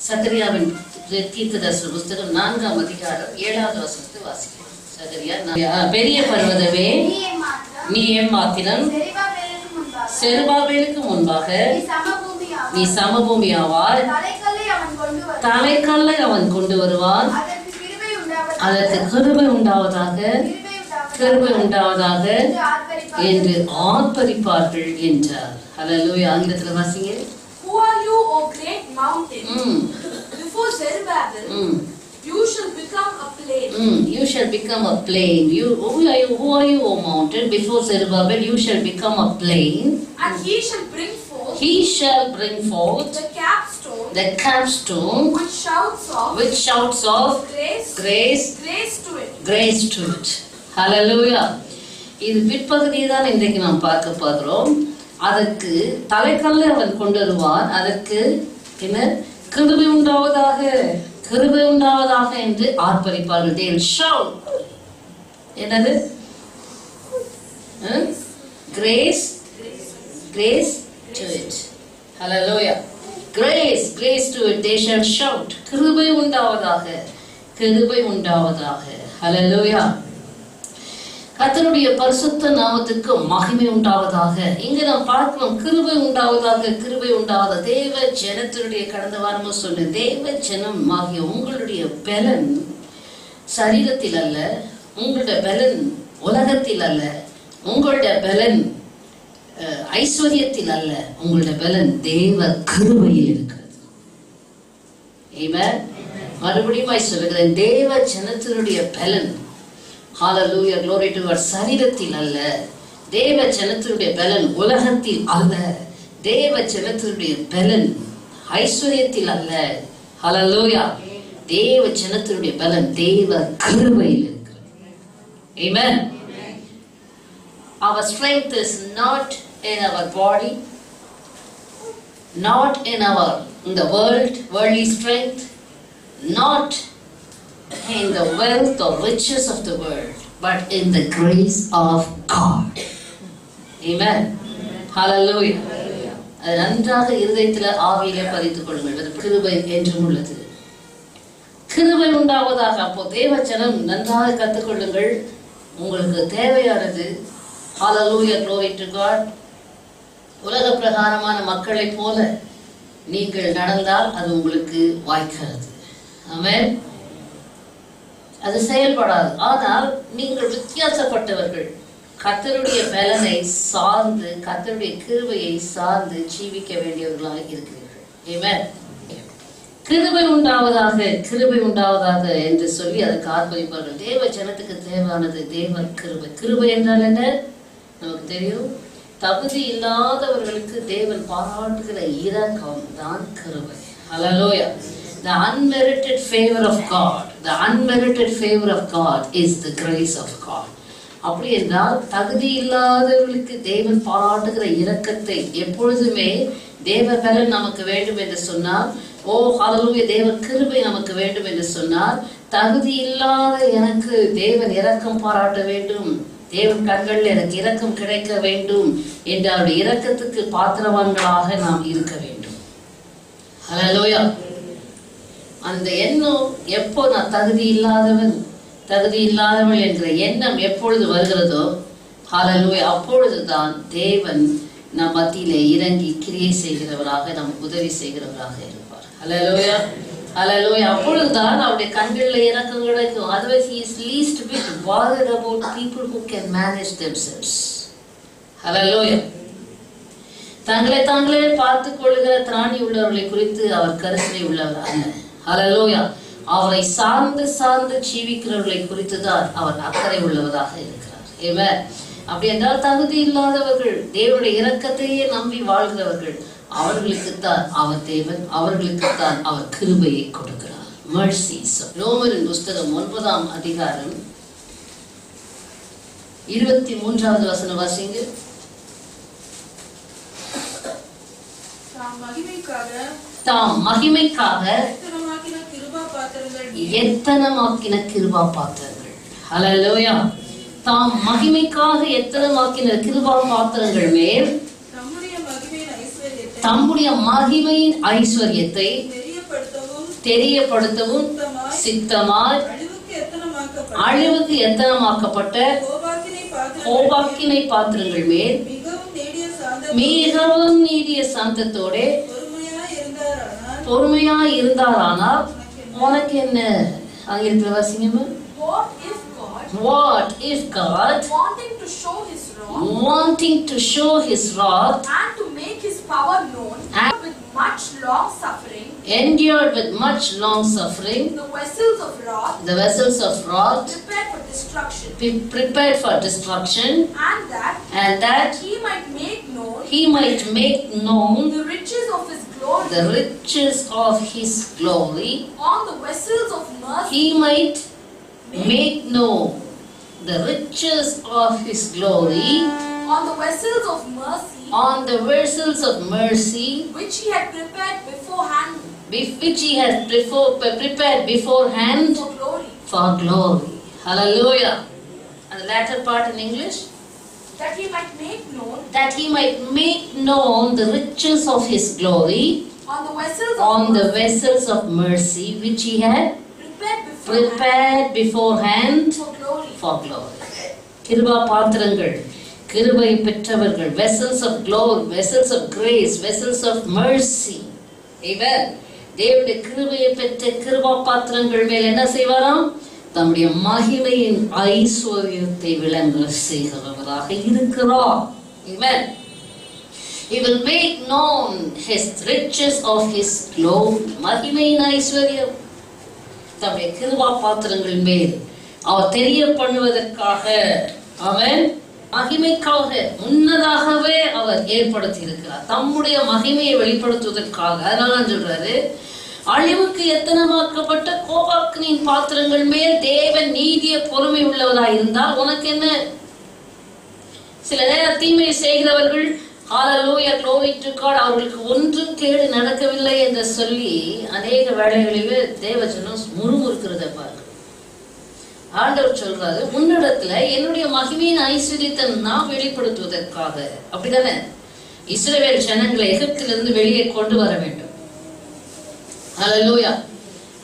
சகரியாவின் தீர்க்கதரிசன புஸ்தகம் 4ஆம் அதிகாரம் 7வது வசனத்தை வாசிக்கிறோம். சகரியா, பெரிய பர்வதமே நீ ஏமாத்திரம், செருபாபேலுக்கு முன்பாக நீ சமபூமியாவாய். தலைக்கல்லை அவன் கொண்டு வருவான், அதற்கு கிருபை உண்டாவதாக, கிருபை உண்டாவதாக என்று ஆர்ப்பரிப்பார்கள் என்றார். ஹல்லேலூயா. ஆங்கிலத்தில் வாசிங்க. Who are you, O great mountain? Before Zerubbabel, you shall become a plain. You shall become a plain. Who are you, O mountain? Before Zerubbabel, you shall become a plain. And he shall bring forth. He shall bring forth the capstone. The capstone. Which shouts of grace. Grace to it. Grace to it. Hallelujah. இது பிற்பகுதியை தான் இன்றைக்கு நாம் பார்க்க போகிறோம். அதற்கு தலைக்கல்லை அவன் கொண்டு வருவான், அதற்கு என்ன கிருபை உண்டாவதாக, கிருபை உண்டாவதாக என்று ஆர்ப்பரிப்பார்கள். They will shout. என்னது? Grace to it. Hallelujah. Grace to it. They shall shout. கிருபை உண்டாவதாக, கிருபை உண்டாவதாக. Hallelujah. கர்த்தருடைய பரிசுத்த நாமத்துக்கு மகிமை உண்டாவதாக. இங்க நாம் பார்க்கிறோம், கிருபை உண்டாவதாக, கிருபை உண்டாவதாக. தேவ ஜனத்தினுடைய, கடந்த வாரமும் சொன்ன, தேவ ஜனம் ஆகிய உங்களுடைய பலன் சரீரத்தில் அல்ல, உங்களுடைய பலன் உலகத்தில் அல்ல, உங்களுடைய பலன் ஐஸ்வர்யத்தில் அல்ல, உங்களுடைய பலன் தேவ கிருபையில் இருக்கிறது. ஆமென். மறுபடியும் சொல்லுகிறேன், தேவ ஜனத்தினுடைய பலன், ஹalleluya, glory to God, சரீரத்தில் அல்ல, தேவ ஜனத்தினுடைய பலன் உலகத்தில் அல்ல, தேவ ஜனத்தினுடைய பலன் ஐஸ்வர்யத்தில் அல்ல. ஹalleluya. தேவ ஜனத்தினுடைய பலன் தேவ கிருபையில் இருக்கிறது. Amen. Our strength is not in our body, not in the worldly strength, not in the wealth or riches of the world, but in the grace of God. Amen. Hallelujah. அது நன்றாக இருதயத்தில் ஆவியிலே பதித்துக் கொள்ளுங்கள். கிருபை என்றும் உள்ளது. கிருபை உண்டாவதாக. அப்போ தேவ ஜனம் நன்றாக கற்றுக்கொள்ளுங்கள். உங்களுக்கு தேவையானது, hallelujah, glory to God, உலக பிரகாரமான மக்களை போல நீங்கள் நடந்தால் அது உங்களுக்கு வாய்க்கிறது. ஆமென். அது செயல்படாது. ஆனால் நீங்கள் வித்தியாசப்பட்டவர்கள், கர்த்தருடைய பலனை சார்ந்து, கர்த்தருடைய கிருபையை சார்ந்து ஜீவிக்க வேண்டியவர்களாக இருக்கிறீர்கள். ஆமென். கிருபை உண்டாவதாக, கிருபை உண்டாவதாக என்று சொல்லி அதற்கு ஆர்ப்பரிப்பார்கள். தேவ ஜனத்துக்கு தேவையானது தேவ கிருபை. கிருபை என்றால் என்ன நமக்கு தெரியும். தகுதி இல்லாதவர்களுக்கு தேவன் பாராட்டுகிற இரக்கம் தான் கிருபை. ஹல்லேலூயா. The unmerited favor of God, the unmerited favor of God is the grace of God. அப்படி என்றால் தகுதி இல்லாதவர்களுக்கு தேவன் பாராட்டுகிற இரக்கத்தை, எப்பொழுதுமே தேவ பலன் நமக்கு வேண்டும் என்று சொன்னால், ஹல்லேலூயா, தேவ கிருபை நமக்கு வேண்டும் என்று சொன்னால், தகுதி இல்லாத எனக்கு தேவன் இரக்கம் பாராட்ட வேண்டும், தேவன் கண்களில் எனக்கு இரக்கம் கிடைக்க வேண்டும் என்ற அவருடைய இரக்கத்துக்கு பாத்திரவான்களாக நாம் இருக்க வேண்டும். ஹல்லேலூயா. அந்த எண்ணம் எப்போ நான் தகுதி இல்லாதவள் என்ற எண்ணம் எப்பொழுது வருகிறதோ, ஹல்லேலூயா, அப்பொழுதுதான் தேவன் நம் மத்தியிலே இறங்கி கிரியை செய்கிறவராக, நமக்கு உதவி செய்கிறவராக இருப்பார். ஹல்லேலூயா, ஹல்லேலூயா. அப்பொழுதுதான் அவருடைய கண்களில் இரக்கம் கிடைக்கும். Otherwise he is least bit bothered about people who can manage themselves. ஹல்லேலூயா. தங்களை தாங்களே பார்த்துக் கொள்ளுகிற திராணி உள்ளவர்களை குறித்து அவர் கரிசனை உள்ளவர் அல்ல. ஹல்லேலூயா. அவரை சார்ந்து ஜீவிக்கிறவர்களை குறித்து தான் அவர் அக்கறை உள்ளவராக இருக்கிறார். ஆமென். அப்படி என்றால் தகுதி இல்லாதவர்கள், தேவனுடைய இரக்கத்தையே நம்பி வாழ்கிறவர்கள், அவர்களுக்குத்தான் அவர் தேவன், அவர்களுக்குத்தான் அவர் கிருபையை கொடுக்கிறார். Mercies. ரோமரின் புஸ்தகம் 9ஆம் அதிகாரம் 23வது வசனம் வாசிங்க. தாம் மகிமைக்காக எத்தனமாக்கின கிருபா பாத்திரங்கள். ஹல்லேலூயா. தாம் மகிமைக்காக எத்தனமாக்கின கிருபா பாத்திரங்கள் மேல் தம்முடைய மகிமையின் ஐஸ்வர்யத்தை தெரியப்படுத்தவும் சித்தமாய் அழிவுக்கு எத்தனமாக்கப்பட்ட கோபாக்கினை பாத்திரங்கள் மேல் மிகவும் நீடிய சாந்தத்தோட பொறுமையா இருந்தாரானால் உனக்கு என்ன? ஆங்கிலத்தில் வாசிங்கம்மா. What if God wanting to show his wrath and to make his power known with much long suffering endured with much long suffering the vessels of wrath prepared for destruction and that he might make known the riches of his glory on the vessels of mercy. He might make known the riches of his glory on the vessels of mercy which he had prepared beforehand for glory. Hallelujah. And the latter part in English, that he might make known the riches of his glory on the vessels of mercy which he had prepared beforehand for glory. Kripa பாத்திரங்கள், கிருபை பெற்றவர்கள், vessels of glory, vessels of grace, vessels of mercy. Amen. தேவனுடைய கிருபையை பெற்ற கிருபா பாத்திரங்கள் மேல் என்ன செய்வாராம்? தம்முடைய மகிமையின் ஐஸ்வர்யத்தை விளங்க செய்கிறவராக இருக்கிறார். Amen. He will make known his riches of his glory. மகிமையின் ஐஸ்வர்யம் தம்முடைய கிருபா பாத்திரங்கள் மேல் அவர் தெரிய பண்ணுவதற்காக, அவன் மகிமைக்காக முன்னதாகவே அவர் ஏற்படுத்தி இருக்கிறார். தம்முடைய மகிமையை வெளிப்படுத்துவதற்காக. அதனால சொல்றாரு, அழிவுக்கு எத்தனமாக்கப்பட்ட கோபாக்கினின் பாத்திரங்கள் மேல் தேவன் நீடிய பொறுமை உள்ளவராய் இருந்தால் உனக்கு என்ன? சில நேரம் தீமை செய்கிறவர்கள் ஹalleluya glory to God அவர்களுக்கு ஒன்றும் கேடு நடக்கவில்லை என்று சொல்லி அநேக வேளைகளிலே தேவஜனம் முறுமுறுக்கிறதை பாருங்க. ஆண்டவர் சொல்றாரு, உன்னிடத்துல என்னுடைய மகிமையின் ஐஸ்வர்யத்தை நான் வெளிப்படுத்துவதற்காக. அப்படிதானே? இஸ்ரவேல் ஜனங்களை எகிப்திலிருந்து வெளியே கொண்டு வர வேண்டும். ஹalleluya.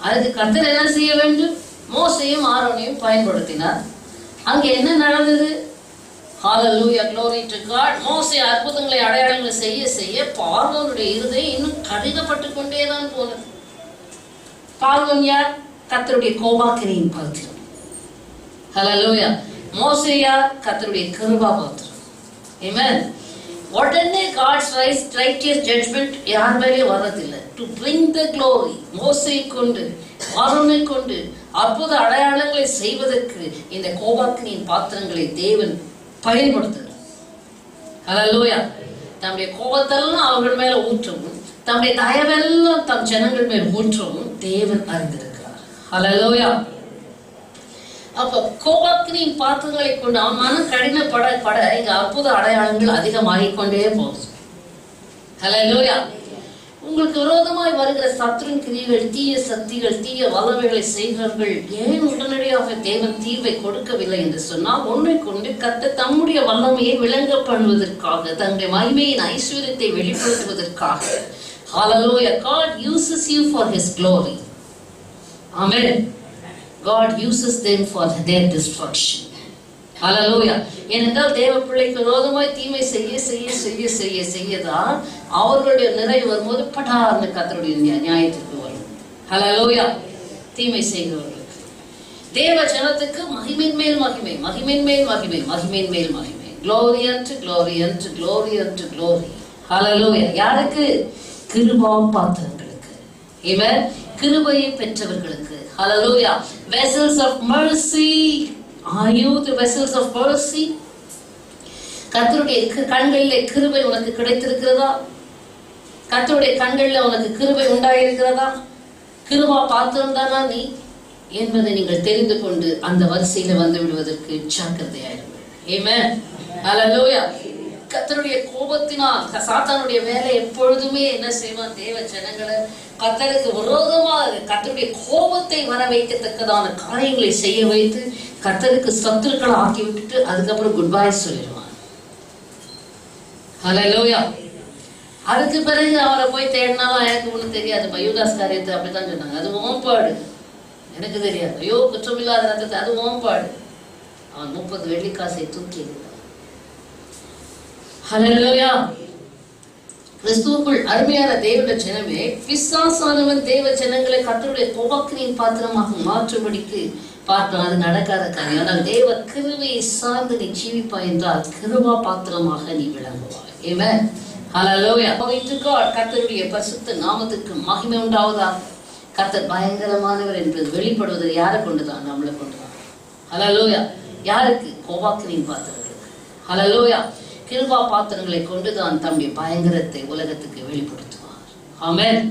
அதுக்கு கர்த்தர் என்ன செய்ய வேண்டும்? மோசேயும் ஆரோனையும் பயன்படுத்தினார். அங்க என்ன நடந்தது? ஹalleluya glory to God. மோசே அற்புதங்களை அடையாளங்களை செய்ய செய்ய பார்வோனுடைய இருதயம் இன்னும் கடினப்பட்டு கொண்டேதான் போனது. பார்வோன் யார்? கர்த்தருடைய கோபாக்கினியின் பாத்திரம். ஹalleluya. மோசே யார்? கர்த்தருடைய கிருபா பாத்திரம். Amen. உடனே God's righteous judgment யார் மேலே வரதில்லை. To bring the glory, மோசே கொண்டு ஆரோனை கொண்டு அற்புத அடையாளங்களை செய்வதற்கு இந்த கோபாக்கினியின் பாத்திரங்களை தேவன் பயன்படுத்துகிறார். ஹalleluya. தம்முடைய கோபத்தெல்லாம் அவர்கள் மேல ஊற்றவும், தம்முடைய தயவெல்லாம் தம் ஜனங்கள் மேல் ஊற்றவும் தேவன் அறிந்திருக்கிறார். ஹalleluya. அப்ப கோபாக்கினியின் பாத்திரங்களை கொண்டு அவன் மனம் கடினப்பட பட இங்க அற்புத அடையாளங்கள் அதிகமாகிக் கொண்டே போகுது. ஹalleluya. உங்களுக்கு விரோதமாய் வருகிற சத்துருவின் கிரியைகள், தீய சக்திகள், தீய வல்லமைகளை செய்கிறவர்கள் ஏன் உடனடியாக தேவன் தீர்வை கொடுக்கவில்லை என்று சொன்னால், ஒன்றை கொண்டு கர்த்தர் தம்முடைய வல்லமையை விளங்க பண்ணுவதற்காக, தன்னுடைய மகிமையின் ஐஸ்வர்யத்தை வெளிப்படுத்துவதற்காக. Hallelujah. God uses you for his glory. Amen. God uses them for their destruction. Hallelujah. ஏனென்றால் தேவ பிள்ளைக்கு விரோதமாய் தீமை செய்ய செய்ய செய்ய செய்ய செய்யதான் அவர்களுடைய நிறைவு வரும்போது படார்னு கர்த்தருடைய நியாயத்திற்கு வரும். Hallelujah. தீமை செய்கிறவர்களுக்கு தேவ ஜனத்துக்கு மகிமையின் மேல் மகிமை, மகிமையின் மேல் மகிமை, மகிமையின் மேல் மகிமை. Glory unto glory unto glory unto glory. Hallelujah. யாருக்கு? கிருபா பாத்திரங்களுக்கு. Amen. கிருபையை பெற்றவர்களுக்கு. Hallelujah. Vessels of mercy. Are you the vessels of mercy? கர்த்தருடைய கண்களிலே கிருபை உனக்கு கிடைத்திருக்கிறதா? கர்த்தருடைய கண்களில் உனக்கு கிருபை உண்டாயிருக்கிறதா? கிருபா பாத்திரம் தானா நீ என்பதை நீங்கள் தெரிந்து கொண்டு அந்த வரிசையில வந்து விடுவதற்கு ஜாக்கிரதையாயிருங்கள். ஆமென். ஹalleluya. கர்த்தருடைய கோபத்தினால் சாத்தானுடைய வேலை எப்பொழுதுமே என்ன செய்வான்? தேவ ஜனங்களை கர்த்தருக்கு விரோதமாக கர்த்தருடைய கோபத்தை வர வைக்கத்தக்கதான காரியங்களை செய்ய வைத்து கர்த்தருக்கு சத்துருக்களை ஆக்கி விட்டுட்டு அதுக்கப்புறம் குட் பை சொல்லிடுவான். ஹalleluya. அதுக்கு பிறகு அவரை போய் தேடினாலும் எனக்கு ஒன்றும் தெரியாதுப்பா, யூதாஸ் காரியத்தை அப்படித்தான் சொன்னாங்க. அது ஓம்பாடு, எனக்கு தெரியாது. ஐயோ குற்றமில்லாத ரத்தத்தை, அது ஓம்பாடு. அவன் 30 வெள்ளிக்காசை தூக்கி இருந்தான். ஹல்லேலூயா. கிறிஸ்துவுக்குள் அருமையான தேவனுடைய ஜனமே, பிசாசானவன் தேவ ஜனங்களை கர்த்தருடைய கோபாக்கினியின் பாத்திரமாக மாற்றும்படிக்கு பார்க்கலாம். அது நடக்காத காரியம். ஆனால் தேவ கிருபையை சார்ந்து நீ ஜீவிப்பாய் என்றால் கிருபா பாத்திரமாக நீ விளங்குவாய். ஆமென். ஹல்லேலூயா. கர்த்தருடைய பரிசுத்த நாமத்துக்கு மகிமை உண்டாவதாக. கர்த்தர் பயங்கரமானவர் என்பது வெளிப்படுவது யாரை கொண்டுதான்? நம்மளை கொண்டுதான். ஹல்லேலூயா. யாருக்கு? கோபாக்கினியின் பாத்திரங்களுக்கு. ஹல்லேலூயா. கிருபா பாத்திரங்களை கொண்டுதான் தம்முடைய பயங்கரத்தை உலகத்துக்கு வெளிப்படுத்துவார். ஆமென்.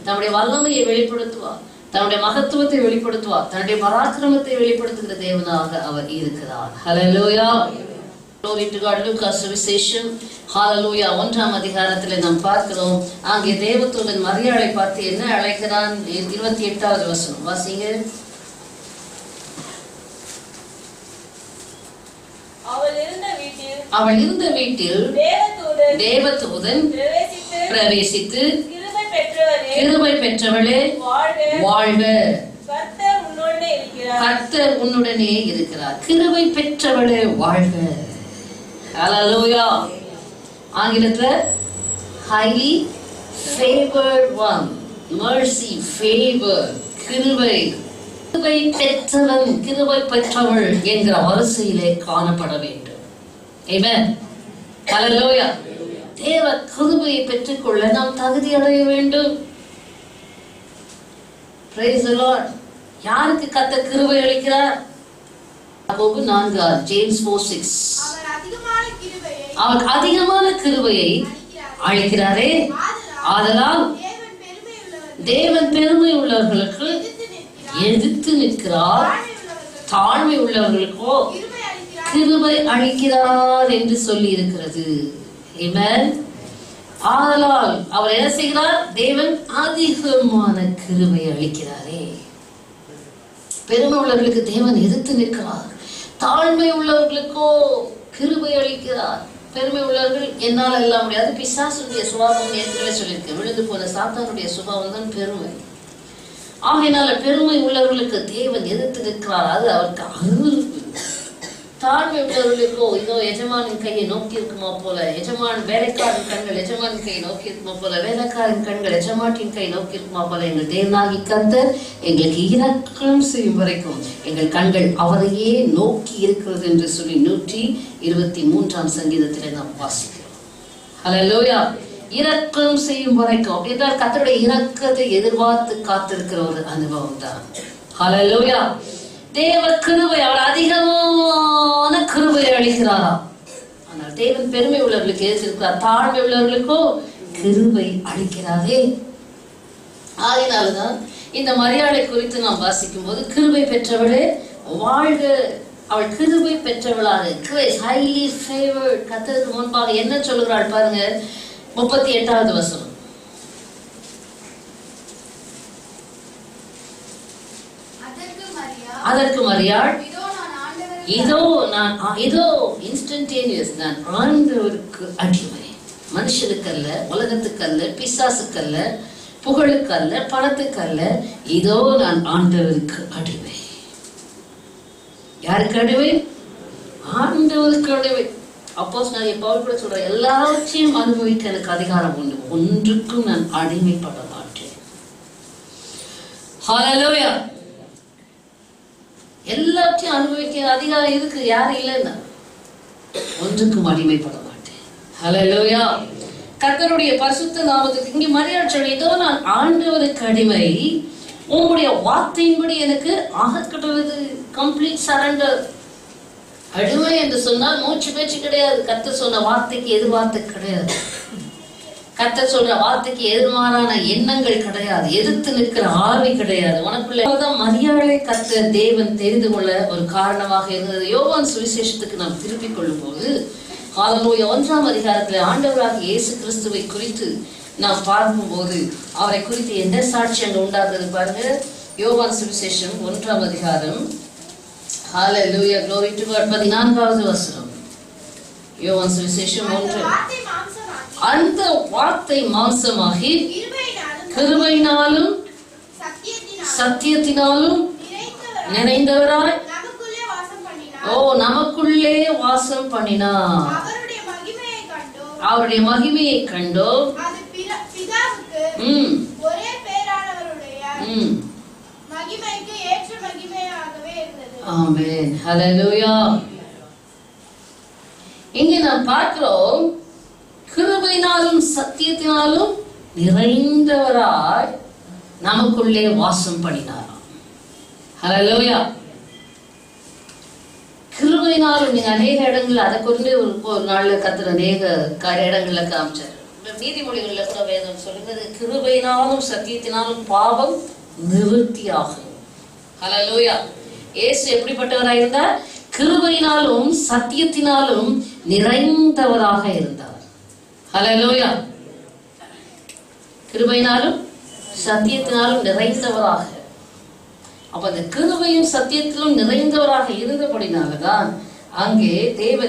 தம்முடைய வல்லமையை வெளிப்படுத்துவார், தன்னுடைய மகத்துவத்தை வெளிப்படுத்துவார், தன்னுடைய பராக்கிரமத்தை வெளிப்படுத்துகிற தேவனாக அவர் இருக்கிறார். ஹல்லேலூயா. Glory to God. லூக்காஸ் சுவிசேஷம் ஹல்லேலூயா 1ஆம் அதிகாரத்திலே நாம் பார்க்கிறோம். அங்கே தேவதூதன் மரியாளை பார்த்து என்ன அழைக்கிறான்? 28வது வசனம் வாசிங்க. அவள் இருந்த வீட்டில் தேவதூதன் பிரவேசித்து, கிருபை பெற்றவளே வாழ்க, கர்த்தர் உன்னுடனே இருக்கிறார். கிருபை பெற்றவளே வாழ்க. ஹல்லேலூயா. ஆங்கிலத்துல highly favored one, mercy, favor, கிருபை, கிருபை பெற்றவன், கிருபை பெற்றவள் என்கிற வரிசையிலே காணப்பட வேண்டும். ஆமென். ஹல்லேலூயா. தேவ கிருபையை பெற்றுக்கொள்ள நாம் தகுதி அடைய வேண்டும். Praise the Lord. யாருக்கு கர்த்தர் கிருபை அளிக்கிறார்? யாக்கோபு 4:6, ஜேம்ஸ் 4:6. அவர் அதிகமான கிருபையை அளிக்கிறாரே, ஆதலால் தேவன் பெருமை உள்ளவர்களுக்கு எதிர்த்து நிற்கிறார், தாழ்மை உள்ளவர்களுக்கோ கிருபை அளிக்கிறார் என்று சொல்லி இருக்கிறது. ஆமென். ஆதலால் அவர் என்ன செய்கிறார்? தேவன் அதிகமான கிருபை அளிக்கிறாரே. பெருமை உள்ளவர்களுக்கு தேவன் எதிர்த்து நிற்கிறார், தாழ்மை உள்ளவர்களுக்கோ கிருபை அளிக்கிறார். பெருமை உள்ளவர்கள் என்னால் எல்லாம் முடியாது. பிசாசுடைய சுபாவம் ஏற்கனவே சொல்லியிருக்கேன். விழுந்து போன சாத்தானுடைய சுபாவம் தான் பெருமை. ஆகையினால பெருமை உள்ளவர்களுக்கு தேவன் எதிர்த்து நிற்கிறார். அது அவருக்கு அருவருப்பு. தாழ்மை உள்ளவர்களுக்கோ இதோ எஜமானின் கையை நோக்கி இருக்குமா போல, எஜமான் வேலைக்காரன் கண்கள் எஜமானின் கையை நோக்கி இருக்குமா போல, வேலைக்காரன் கண்கள் எஜமாட்டின் கை நோக்கி இருக்குமா போல, எங்கள் தேவனாகி கர்த்தர் எங்களுக்கு இரக்கம் செய்யும் வரைக்கும் எங்கள் கண்கள் அவரையே நோக்கி இருக்கிறது என்று சொல்லி 123ஆம் சங்கீதத்திலே நாம் வாசிக்கிறோம். ஹல்லேலூயா. இரக்கம் செய்யும் வரைக்கும் அப்படின்றால் கர்த்தருடைய இரக்கத்தை எதிர்பார்த்து காத்திருக்கிற ஒரு அனுபவம் தான். ஹல்லேலூயா. தேவ கிருபை, அவர் அதிகமான கிருபை அளிக்கிறாரா. ஆனால் தேவன் பெருமை உள்ளவர்களுக்கு எதிர்க்கிறார், தாழ்மை உள்ளவர்களுக்கோ கிருபை அளிக்கிறாரே. ஆகினால்தான் இந்த மரியாதை குறித்து நாம் வாசிக்கும் போது கிருபை பெற்றவளே வாழ்க, அவள் கிருபை பெற்றவளாக, கிரேஸ், ஹைலி ஃபேவர்ட். கர்த்தருக்கு முன்பாக என்ன சொல்லுகிறாள் பாருங்க, 38வது வசனம். அதற்கு மரியாள், இதோ இன்ஸ்டன்டேனியஸ், நான் ஆண்டவருக்கு அடிமை. மனுஷனுக்கு அல்ல, உலகத்துக்கு அல்ல, பிசாசுக்கு அல்ல, புகழுக்கு அல்ல, பணத்துக்கு அல்ல, இதோ நான் ஆண்டவருக்கு அடிமை. யாருக்கு அடிமை? ஆண்டவருக்கு அடிமை. அப்போஸ்தலனாகிய பவுல் கூட சொல்ற, எல்லாவற்றையும் அனுபவிக்க எனக்கு அதிகாரம் உண்டு, ஒன்றுக்கும் நான் அடிமைப்பட மாட்டேன். ஹல்லேலூயா. எல்லாத்தையும் அனுபவிக்க அதிகாரம் இருக்கு, யாரும் இல்லைன்னா ஒன்றுக்கும் அடிமைப்பட மாட்டேன். ஹல்லேலூயா. கர்த்தருடைய பரிசுத்த நாமத்துக்கு இங்கே மரியாதை சொல்லி, இதோ நான் ஆண்டவருக்கு அடிமை, உங்களுடைய வார்த்தையின்படி எனக்கு ஆகக்கட்டுவது. Complete surrender. அடிமை என்று சொன்னால் மூச்சு பேச்சு கிடையாது. கர்த்தர் சொன்ன வார்த்தைக்கு எதிர்வார்த்தை கிடையாது. கர்த்தர் சொல்ற வார்த்தைக்கு எதிர்மாறான எண்ணங்கள் கிடையாது. எதிர்த்து நிற்கிற ஆவி கிடையாது. உனக்குள்ள மரியாதை கர்த்தர் தேவன் தெரிந்து கொள்ள ஒரு காரணமாக இருந்தது. யோவான் சுவிசேஷத்துக்கு நாம் திருப்பிக் கொள்ளும் போது ஹல்லேலூயா 1ஆம் அதிகாரத்துல ஆண்டவராகிய இயேசு கிறிஸ்துவை குறித்து நாம் பார்க்கும்போது அவரை குறித்து என்ன சாட்சி அங்க உண்டாகிறது பாருங்க. யோவான் சுவிசேஷம் 1ஆம் அதிகாரம், ஹல்லேலூயா, glory to God, 14வது வசனம். யோவான் சுவிசேஷம் 1. அந்த வார்த்தை மாம்சமாகி கிருபையினாலும் சத்தியத்தினாலும் நிறைந்தவராய் நமக்குள்ளே வாசம் பண்ணினார். அவருடைய மகிமையை கண்டோம். ஆமென். ஹல்லேலூயா. இங்கே நாம் பார்க்கிறோம், கிருபையினாலும் சத்தியத்தினாலும் நிறைந்தவராய் நமக்குள்ளே வாசம் பண்ணினாராம். ஹல்லேலூயா. கிருபையினாலும் நீங்க அநேக இடங்கள்ல அதை கொண்டு ஒரு நாள்ல கத்துற அநேக இடங்கள்ல காமிச்சார். நீதிமொழிகள்ல கூட வேதம் சொல்லுகிறது, கிருபையினாலும் சத்தியத்தினாலும் பாவம் நிவர்த்தியாகும். ஹல்லேலூயா. இயேசு எப்படிப்பட்டவராக இருந்தார்? கிருபையினாலும் சத்தியத்தினாலும் நிறைந்தவராக இருந்தார். ஹல்லேலூயா. கிருபையினாலும் சத்தியத்தினாலும் நிறைந்தவராக. அப்ப அந்த கிருபையும் சத்தியத்திலும் நிறைந்தவராக இருந்தபடினால்தான் அங்கே தேவ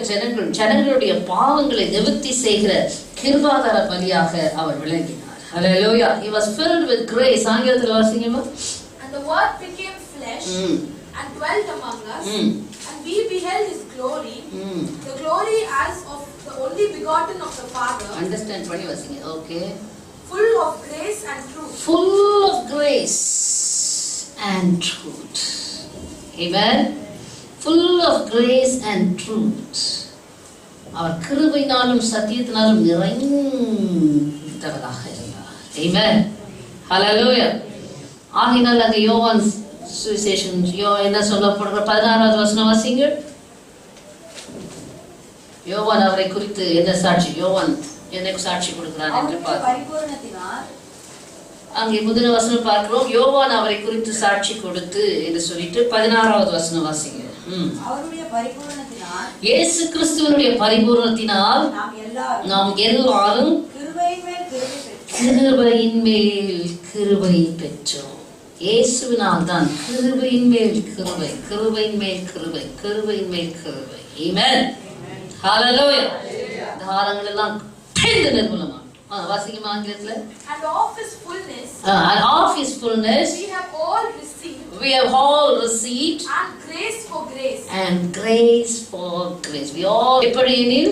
ஜனங்களுடைய பாவங்களை நிவர்த்தி செய்கிற கிருபாதார பலியாக அவர் விளங்கினார். ஹல்லேலூயா. He was filled with grace. ஆங்கிலத்தில் வாசிங்கம்மா. And the word became flesh and dwelt among us, and we beheld his glory, the glory as of the only begotten of the Father. Understand பண்ணி வாசிங்க. Okay. Full of grace and truth. Full of grace and truth. Amen. Full of grace and truth. அவர் கிருபையினாலும் சத்தியத்தினாலும் நிறைந்தவராக இருந்தார். Amen. Hallelujah. ஆகினால் அங்கே யோவான் சுவிசேஷம் என்ன சொல்லப்படுற 16வது வசனம் வாசிங்க. யோவான் அவரை குறித்து என்ன சாட்சி? யோவான் எனக்கு சாட்சி கொடுக்கிறார் என்று பார்க்கிறோம். அங்கே முதல் வசனம் பார்க்கிறோம், யோவான் அவரை குறித்து சாட்சி கொடுத்து என்று சொல்லிட்டு 16வது வசனம் வாசிங்க. இயேசு கிறிஸ்துவினுடைய பரிபூரணத்தினால் நாம் எல்லாரும் கிருபையின் மேல் கிருபை பெற்றோம். இயேசுவினால் தான் கிருபையின் மேல் கிருபை, கிருபையின் மேல் கிருபை, கிருபையின் மேல் கிருபை. ஆமென். ஹல்லேலூயா. தாரங்கள் எல்லாம் நிர்மூலமா வாசிக்குமா ஆங்கிலத்துல? And of his fullness, we have all received and grace for grace, and grace for grace. We all எப்படியெனில்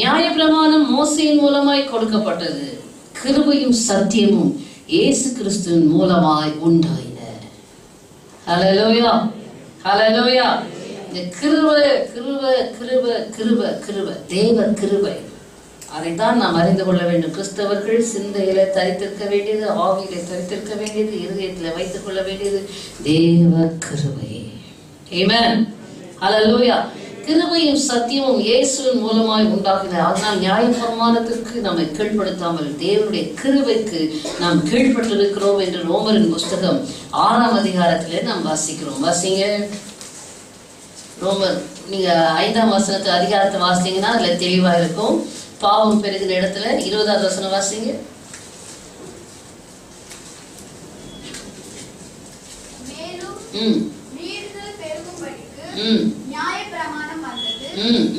நியாயப்பிரமாணம் மோசேயின் மூலமாய் கொடுக்கப்பட்டது, கிருபையும் சத்தியமும் இயேசு கிறிஸ்துவின் மூலமாய் உண்டாயின. ஹல்லேலூயா. ஹல்லேலூயா. இந்த கிருபை கிருபை கிருபை கிருபை கிருபை தேவ கிருபை, அதைத்தான் நாம் அறிந்து கொள்ள வேண்டும். கிறிஸ்தவர்கள் சிந்தையில தரித்திருக்க வேண்டியது, ஆவியில தரித்திருக்க வேண்டியது, இருதயத்தில் வைத்துக் கொள்ள வேண்டியது தேவ கிருபை. ஆமென். ஹல்லேலூயா. கிருபையும் சத்தியமும் இயேசுவின் மூலமாய் உண்டாகின. அதனால் நியாயப்பிரமாணத்திற்கு நம்மை கீழ்ப்படுத்தாமல் தேவனுடைய கிருபைக்கு நாம் கீழ்ப்பட்டிருக்கிறோம் என்று ரோமரின் புஸ்தகம் 6ஆம் அதிகாரத்திலே நாம் வாசிக்கிறோம். வாசிங்க ரோமர். நீங்க 5ஆம் வசனத்து அதிகாரத்தை வாசிங்கன்னா அதுல தெளிவா இருக்கும். பாவம் பெருகின இடத்துல 20வது வசனம் வாசிங்க.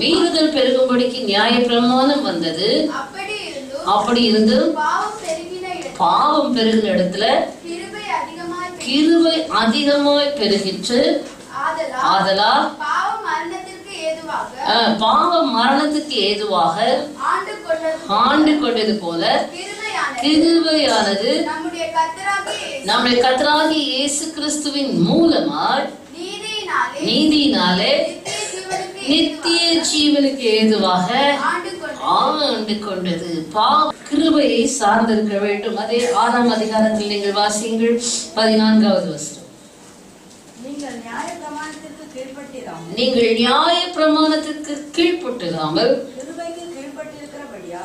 மீறுதல் பெருகும்படிக்கு நியாயப்பிரமாணம் வந்தது. அப்படி இருந்து பாவம் பெருகின இடத்துல கிருபை அதிகமாய் பெருகிற்று. ஆதலால் பாவம் மரணத்துக்கு ஏதுவாக ஆண்டு கொண்டது போல கிருபையானது நம்முடைய கர்த்தராகிய இயேசு கிறிஸ்துவின் மூலமாய் நீதியினாலே நித்திய ஜீவனுக்கு ஏதுவாக ஆண்டு கொண்டது. கிருபையை சார்ந்திருக்க வேண்டும். அதே 6ஆம் அதிகாரத்தில் நீங்கள் வாசியுங்கள் 14வது வசனம். நீங்கள் நியாய பிரமாணத்திற்கு கீழ்ப்பட்டிராமல்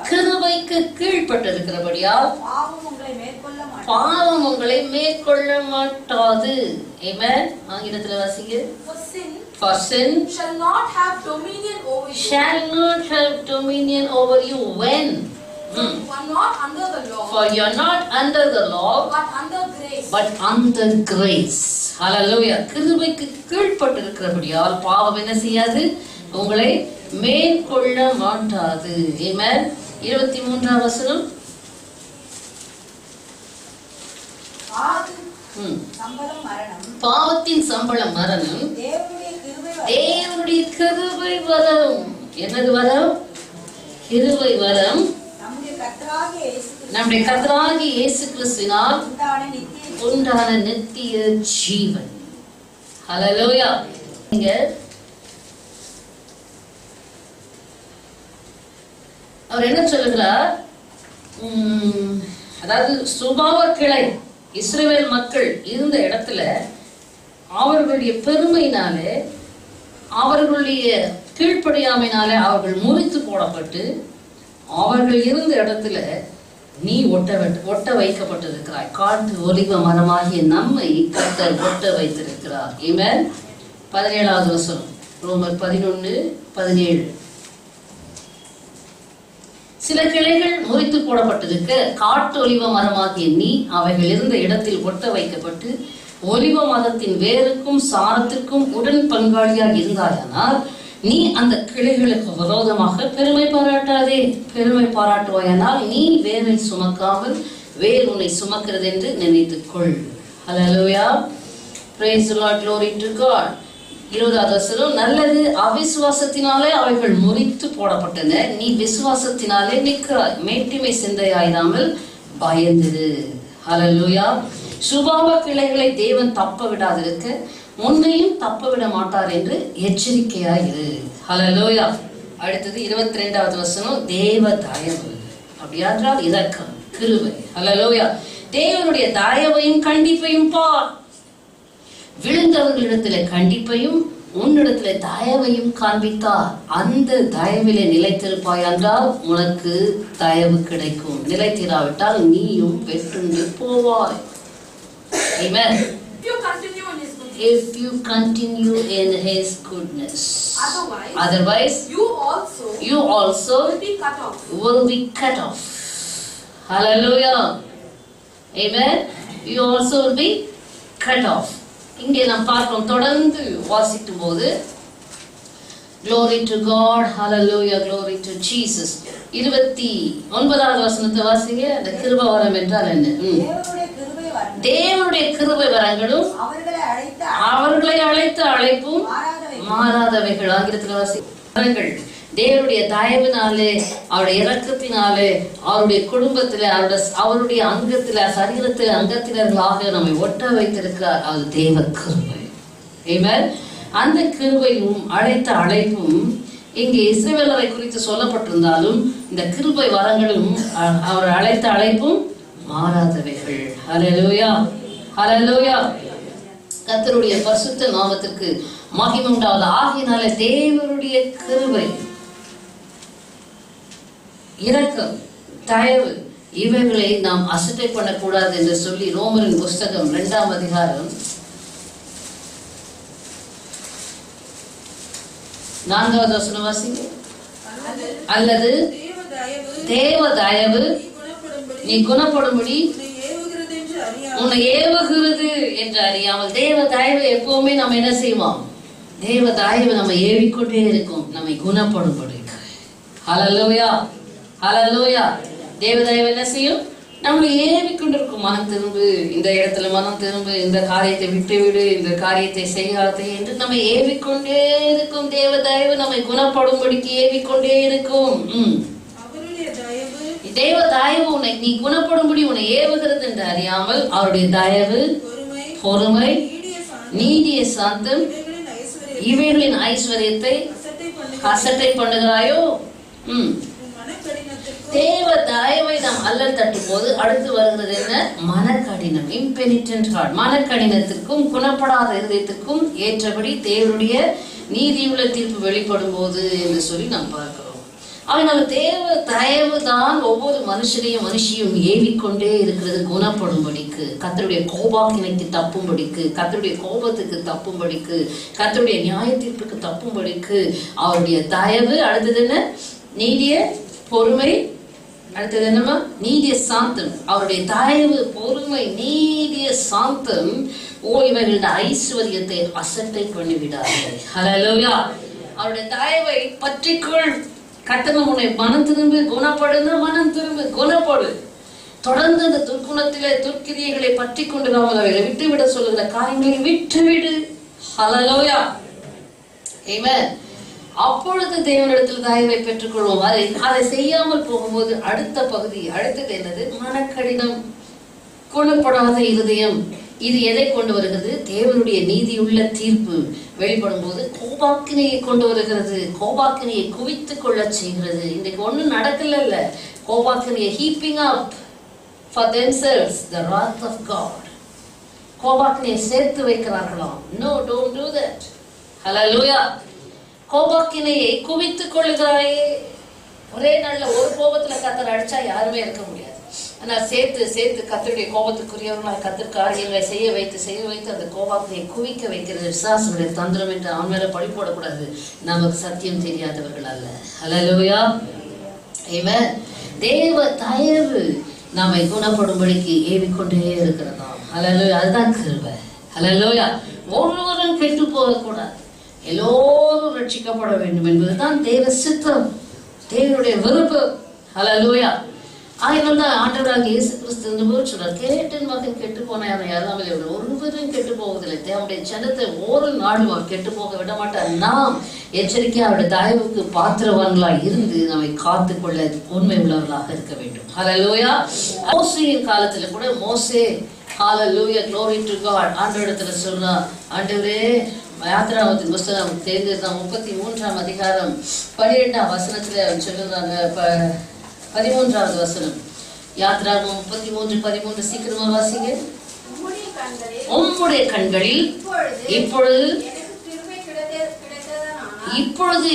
கிருபைக்கு கீழ்ப்பட்டிருக்கிறபடியால் பாவம் உங்களை மேற்கொள்ள மாட்டாது. ஆமென். ஆங்கிலத்தில் வாசிங்க. For sin shall not have dominion over you when you are not under the law. For you are not under the law, but under grace. Hallelujah. கிருபைக்கு கீழ்ப்பட்டிருக்கிறபடியால் பாவம் என்ன செய்யாது? உங்களை மேற்கொள்ள மாட்டாது. Amen. 23ஆம் வசனம். பாவத்தின் சம்பளம் மரணம், தேவனுடைய கிருபை வரம். என்னது வரம்? கிருபை வரம். நம்முடைய கர்த்தராகிய இயேசு கிறிஸ்துவினால் உண்டான நித்திய ஜீவன். ஹல்லேலூயா. இங்க அவர் என்ன சொல்லுகிறார்? அதாவது சுபாவ கிளை இஸ்ரவேல் மக்கள் இருந்த இடத்துல அவர்களுடைய பெருமையினாலே, அவர்களுடைய கீழ்ப்படியாமையினாலே அவர்கள் முறித்து போடப்பட்டு, அவர்கள் இருந்த இடத்துல நீ ஒட்ட வைக்கப்பட்டிருக்கிறாய். காட்டு ஒலிவ மரமாகிய நம்மை கர்த்தர் ஒட்ட வைத்திருக்கிறார். ஆமென். 17வது வசனம், ரோமர் 11:17. சில கிளைகள் முறித்து போடப்பட்டிருக்க, காட்டு ஒலிவ மரமாகிய நீ அவைகள் இருந்த இடத்தில் ஒட்ட வைக்கப்பட்டு ஒலிவ மரத்தின் வேருக்கும் சாரத்திற்கும் உடன் பங்காளியாக இருந்தாயானால் நீ அந்த கிளைகளுக்கு விரோதமாக பெருமை பாராட்டாதே. பெருமை பாராட்டுவாயானால் நீ வேரை சுமக்காமல் வேர் உன்னை சுமக்கிறது என்று நினைத்துக்கொள். ஹல்லேலூயா. Praise the Lord. Glory to God. 20வது வசனம், நல்லது அவிசுவாசத்தினாலே அவைகள் முறித்து போடப்பட்டன, நீ விசுவாசத்தினாலே நிற்கிறாய். மேட்டிமை சிந்தையாயிராமல் பயந்திரு. ஹல்லேலூயா. சுபாவ கிளைகளை தேவன் தப்ப விடாதிருக்க முன்னையும் தப்ப விட மாட்டார் என்று எச்சரிக்கையாயிரு. ஹல்லேலூயா. அடுத்தது 22வது வசனம், தேவ தயவு. அப்படியாற்றால் இரக்கம், கிருபை. ஹல்லேலூயா. தேவனுடைய தயவையும் கண்டிப்பையும் பார். விழுந்தவர்களிடத்துல கண்டிப்பையும் உன்னிடத்துல தயவையும் காண்பித்தார். அந்த தயவிலே நிலைத்திருப்பாய் என்றால் உனக்கு தயவு கிடைக்கும். நிலைத்திராவிட்டால் நீயும் வெட்டுண்டு போவாய். Amen. If you continue in His goodness, otherwise you also will be cut off. Hallelujah. Amen. You also will be cut off. இங்கே நாம் பார்க்கிறோம், தொடர்ந்து வாசிக்கும் போது glory to God, hallelujah, glory to Jesus. 29வது வசனத்தை வாசிங்க. அந்த கிருபை வரம் என்றால் என்ன? தேவனுடைய கிருபை வரங்களும் அவர்களை அழைத்த அழைப்பும் மாறாதவைகள். ஆங்கிலத்தில் வாசிங்கள். தேவனுடைய தயவினாலே, அவருடைய இரக்கத்தினாலே, அவருடைய குடும்பத்திலே, அவருடைய அங்கத்தில, சரீரத்தில் அங்கத்தினர்களாக நம்மை ஒட்ட வைத்திருக்கிறார். அது தேவ கிருபை. ஆமென். அந்த கிருபையும் அழைத்த அழைப்பும் இங்கே இஸ்ரவேலரை குறித்து சொல்லப்பட்டிருந்தாலும் இந்த கிருபை வரங்களும் அவர் அழைத்த அழைப்பும் மாறாதவைகள். ஹல்லேலூயா. ஹல்லேலூயா. கர்த்தருடைய பரிசுத்த நாமத்திற்கு மகிமை உண்டாவது. ஆகையினாலே தேவனுடைய கிருபை, இரக்கம், தயவு இவைகளை நாம் அசட்டை பண்ணக்கூடாது என்று சொல்லி ரோமரின் புஸ்தகம் 2ஆம் அதிகாரம் 4வது வசனம் வாசிங்க. அல்லது தேவ தயவு நீ குணப்படும்படி உன்னை ஏவுகிறது என்று அறியாமல். தேவ தயவு எப்பவுமே நம்ம என்ன செய்வோம்? தேவ தயவு நம்ம ஏவிக்கொண்டே இருக்கும், நம்மை குணப்படும்படி. ஹல்லேலூயா. ஹல்லேலூயா. தேவ தயவு என்ன செய்யும்? நம்மளை ஏவிக்கொண்டிருக்கும். மனம் திரும்பு, இந்த இடத்துல மனம் திரும்பு, இந்த காரியத்தை விட்டு விடு, இந்த காரியத்தை செய்யாதே என்று நம்ம ஏவிக்கொண்டே இருக்கும். தேவ தயவு நம்மை குணப்படும்படிக்கு ஏவிக்கொண்டே இருக்கும். தேவ தயவு உன்னை நீ குணப்படும்படி உன்னை ஏவுகிறது என்று அறியாமல் அவருடைய தயவு, பொறுமை, நீடிய சாந்தம் இவைகளின் ஐஸ்வர்யத்தை அசட்டை பண்ணுகிறாயோ. தேவ தயவை நாம் அல்லல் தட்டும் போது அடுத்து வருகிறது என்ன? மனக்கடினம், impenitent heart. மனக்கடினத்துக்கும் குணப்படாத இருதயத்துக்கும் ஏற்றபடி தேவனுடைய நீதியுள்ள தீர்ப்பு வெளிப்படும் போது என்று சொல்லி நாம் பார்க்கிறோம். அதனால தேவ தயவு தான் ஒவ்வொரு மனுஷியும் ஏவிக்கொண்டே இருக்கிறது குணப்படும்படிக்கு, கர்த்தருடைய கோபாக்கினைக்கு தப்பும்படிக்கு, கர்த்தருடைய கோபத்துக்கு தப்பும்படிக்கு, கர்த்தருடைய நியாய தீர்ப்புக்கு தப்பும்படிக்கு அவருடைய தயவு. அடுத்தது என்ன? நீடிய பொறுமை. அடுத்தது என்னமா? நீடிய சாந்தம். அவருடைய தயவு, பொறுமை, நீடிய சாந்தம் இவர்களுடைய ஐஸ்வர்யத்தை அசட்டை பண்ணிவிடாது. ஹல்லேலூயா. அவருடைய தயவை பற்றிக்கொள். கட்டணம் உன்னை மனம் திரும்பு குணப்படுன்னா மனம் திரும்பு குணப்படு. தொடர்ந்து அந்த துர்க்குணத்திலே துர்க்கிரியைகளை பற்றி கொண்டு நாம் அவைகளை விட்டுவிட சொல்லுகிற காரியங்களை விட்டுவிடு. ஹல்லேலூயா, ஆமென். அப்பொழுது தேவனிடத்தில் தயவை பெற்றுக்கொள்வோம். அதை செய்யாமல் போகும்போது அடுத்த பகுதி, அடுத்தது என்னது? மனக்கடினம், குணப்படாத இருதயம். இது எதை கொண்டு வருகிறது? தேவனுடைய நீதியுள்ள தீர்ப்பு வெளிப்படும் போது கோபாக்கினையை கொண்டு வருகிறது. கோபாக்கினையை குவித்து கொள்ள செய்கிறது. இன்னைக்கு ஒண்ணும் நடக்கல. கோபாக்கினையை heaping up for themselves the wrath of God. கோபாக்கினையை சேர்த்து வைக்கிறார்களாம். No, don't do that. Hallelujah. கோபாக்கினையை குவித்துக் கொள்கிறாயே. ஒரே நாள்ல ஒரு கோபத்துல கர்த்தர் அடிச்சா யாருமே இருக்க முடியாது. ஆனா சேர்த்து சேர்த்து கர்த்தருடைய கோபத்துக்குரியவர்களாக கர்த்தர் காரியங்களை செய்ய வைத்து அந்த கோபாக்கினையை குவிக்க வைக்கிறது விசுவாசனுடைய தந்திரம் என்று அவன் மேல பழி போடக்கூடாது. நமக்கு சத்தியம் தெரியாதவர்கள் அல்ல. ஹல்லேலூயா, ஆமென். தேவ தயவு நம்மை குணப்படும்படிக்கு ஏவிக்கொண்டே இருக்கிறதா. ஹல்லேலூயா, அதுதான் கிருபை. ஹல்லேலூயா. ஒருவரும் கெட்டு போகக்கூடாது, எல்லோரும் ரட்சிக்கப்பட வேண்டும் என்பதுதான் தேவ சித்தம், தேவனுடைய விருப்பு. ஹல்லேலூயா. ஆயிரம் ஆண்டவராக இயேசு கிறிஸ்து சொல்றார், கேட்டின் மகன் கெட்டு போன யாரும் ஒருவரும் கெட்டு போவதில்லை. தேவனுடைய ஜனத்தை ஒரு நாளும் அவர் கெட்டு போக விட மாட்டார். நாம் எச்சரிக்கையா அவருடைய தயவுக்கு பாத்திரவான்களாக இருந்து நம்மை காத்து கொள்ள உண்மை உள்ளவர்களாக இருக்க வேண்டும். ஹல்லேலூயா. மோசேயின் காலத்துல கூட மோசே ஹல்லேலூயா glory to God ஆண்டவரிடத்துல சொல்றார், ஆண்டவரே யாத்திராகமத்தின் புஸ்தகம் தெரிந்திருந்தான் 33ஆம் அதிகாரம் 12ஆம் வசனத்துல சொல்லுறாங்க. 13வது வசனம் யாத்திராகமம் 33:13 சீக்கிரமா வாசிங்க. உம்முடைய கண்களில் இப்பொழுது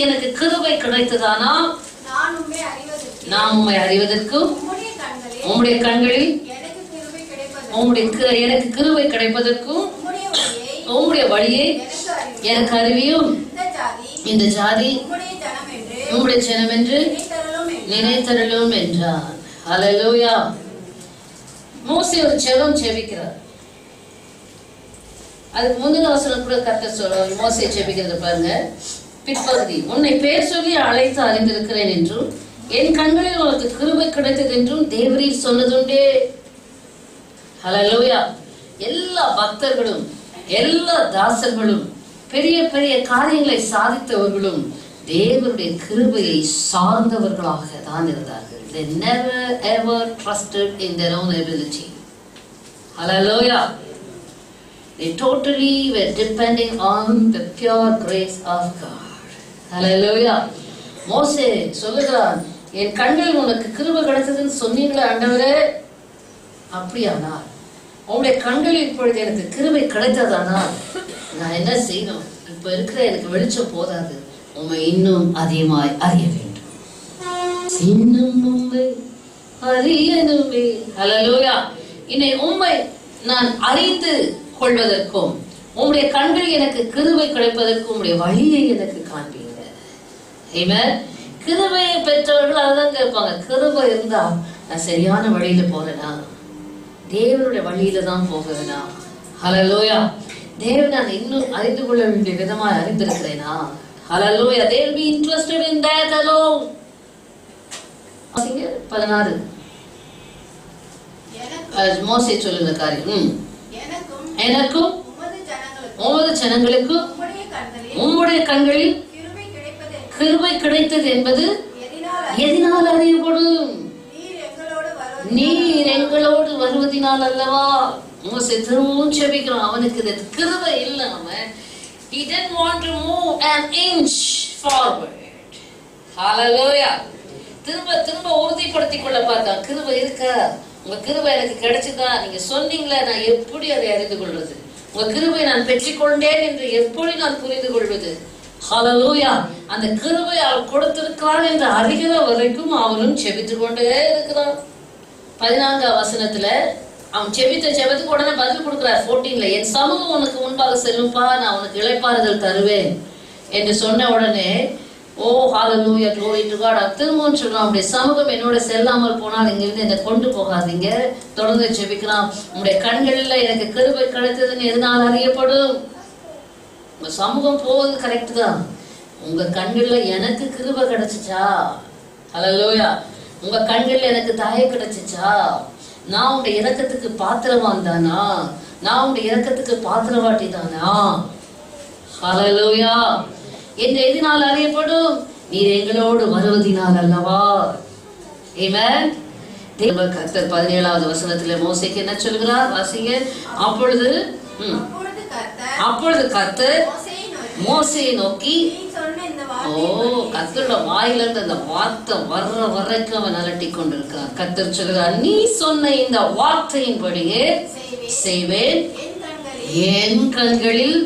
எனக்கு கிருபை கிடைத்ததானால் நான் உம்மை அறிவதற்கும் உம்முடைய கண்களில் எனக்கு கிருபை கிடைப்பதற்கும் உம்முடைய வழியை எனக்கு அறிவியும். இந்த ஜாதி உம்முடைய ஜனம் என்று நினைத்தருளும் என்றார். ஹல்லேலூயா. மோசே ஒரு ஜெபம் ஜெபிக்கிறார். அதுக்கு முந்தின வசனம் கூட கர்த்தர் சொல்றார். மோசே ஜெபிக்கிறது பாருங்க, பிற்பகுதி. உன்னை பேர் சொல்லி அழைத்து அறிந்திருக்கிறேன் என்றும் என் கண்களில் உனக்கு கிருபை கிடைத்தது என்றும் தேவரீர் சொன்னதுண்டே. ஹல்லேலூயா. எல்லா பக்தர்களும் எல்லா தாசர்களும் பெரிய பெரிய காரியங்களை சாதித்தவர்களும் தேவனுடைய கிருபையை சார்ந்தவர்களாக தான் இருந்தார்கள். They never ever trusted in their own ability. Hallelujah. They totally were depending on the pure grace of God. Hallelujah. மோசே சொல்லுகிறான், என் கண்களில் உனக்கு கிருபை கிடைத்ததுன்னு சொன்னீங்களே ஆண்டவரே, அப்படியானால் உங்களுடைய கண்களில் இப்பொழுது எனக்கு கிருபை கிடைத்ததானால் நான் என்ன செய்யணும்? இப்ப இருக்கிற எனக்கு வெளிச்சம் போதாது, உம்மை இன்னும் அதிகமாய் அறிய வேண்டும். இன்னும் உம்மை அறியணுமே. ஹல்லேலூயா. இன்னை உம்மை நான் அறிந்து கொள்வதற்கும் உம்முடைய கண்களில் எனக்கு கிருபை கிடைப்பதற்கும் உம்முடைய வழியை எனக்கு காண்பீங்க. ஆமென். கிருபையை பெற்றவர்கள் அதுதான் கேட்பாங்க, கிருபை இருந்தா நான் சரியான வழியில போறேனா, தேவனுடைய வழியில தான் போகிறேனா? ஹல்லேலூயா. தேவனை நான் இன்னும் அறிந்து கொள்ள வேண்டிய விதமாய் அறிந்திருக்கிறேனா? Hallelujah. They will be interested in that alone. 16 மோசே சொல்லுகிற காரியம், எனக்கும் உமது ஜனங்களுக்கும் உம்முடைய கண்களில் கிருபை கிடைத்தது என்பது எதனால் அறியப்படும்? நீர் எங்களோடு வருவதினால் அல்லவா. மோசே திரும்பவும் ஜெபிக்கிறான். அவனுக்கு கிருபை இல்லாம he didn't want to move an inch forward. Hallelujah. திரும்ப உறுதிப்படுத்திக் கொள்ள பார்த்தான். கிருபை இருக்கா? உங்க கிருபை எனக்கு கிடைச்சதா? நீங்க சொன்னீங்களே, நான் எப்படி அதை அறிந்து கொள்வது? உங்க கிருபை நான் பெற்றுக்கொண்டேன் என்று எப்படி நான் புரிந்து கொள்வது? ஹல்லேலூயா. அந்த கிருபை அவர் கொடுத்திருக்கிறார் என்று அறிகிற வரைக்கும் அவனும் செபித்துக் கொண்டே இருக்கிறான். 14ஆம் வசனத்துல அவன் செபித்த செபத்துக்கு உடனே பதில் கொடுக்கிறார். 14ல என் சமூகம் உனக்கு முன்பாக செல்லும்பா, நான் உனக்கு இளைப்பாறுதல் தருவேன் என்று சொன்ன உடனே ஓ ஹல்லேலூயா glory to God. திரும்பவும் சொல்றான், உங்களுடைய சமூகம் என்னோட செல்லாமல் போனால் இங்கிருந்து என்னை கொண்டு போகாதீங்க. தொடர்ந்து செபிக்கிறான். உங்களுடைய கண்களில் எனக்கு கிருபை கிடைத்ததுன்னு எதனால் அறியப்படும்? உங்க சமூகம் போவது கரெக்ட் தான், உங்க கண்கள்ல எனக்கு கிருபை கிடைச்சிச்சா? ஹல்லேலூயா. உங்க கண்கள்ல எனக்கு தயை கிடைச்சிச்சா? நான் உங்க இரக்கத்துக்கு பாத்திரவான் தானா? நான் உங்க இரக்கத்துக்கு பாத்திரவாட்டி தானா? ஹல்லேலூயா. என்று எதினால் அறியப்படும்? நீர் எங்களோடு வருவதினால் அல்லவா? ஆமென். கர்த்தர் 17வது வசனத்திலே மோசேக்கு என்ன சொல்கிறார்? வாசிங்க. அப்பொழுது கர்த்தர் மோசேயை நோக்கி, கர்த்தரோட வாயிலிருந்து அந்த வார்த்தை வர்ற வரைக்கும் அவன் அலட்டி கொண்டிருக்கான். கர்த்தர் சொல்கிறார், நீ சொன்ன இந்த வார்த்தையின்படியே செய்வேன், என் கண்களில்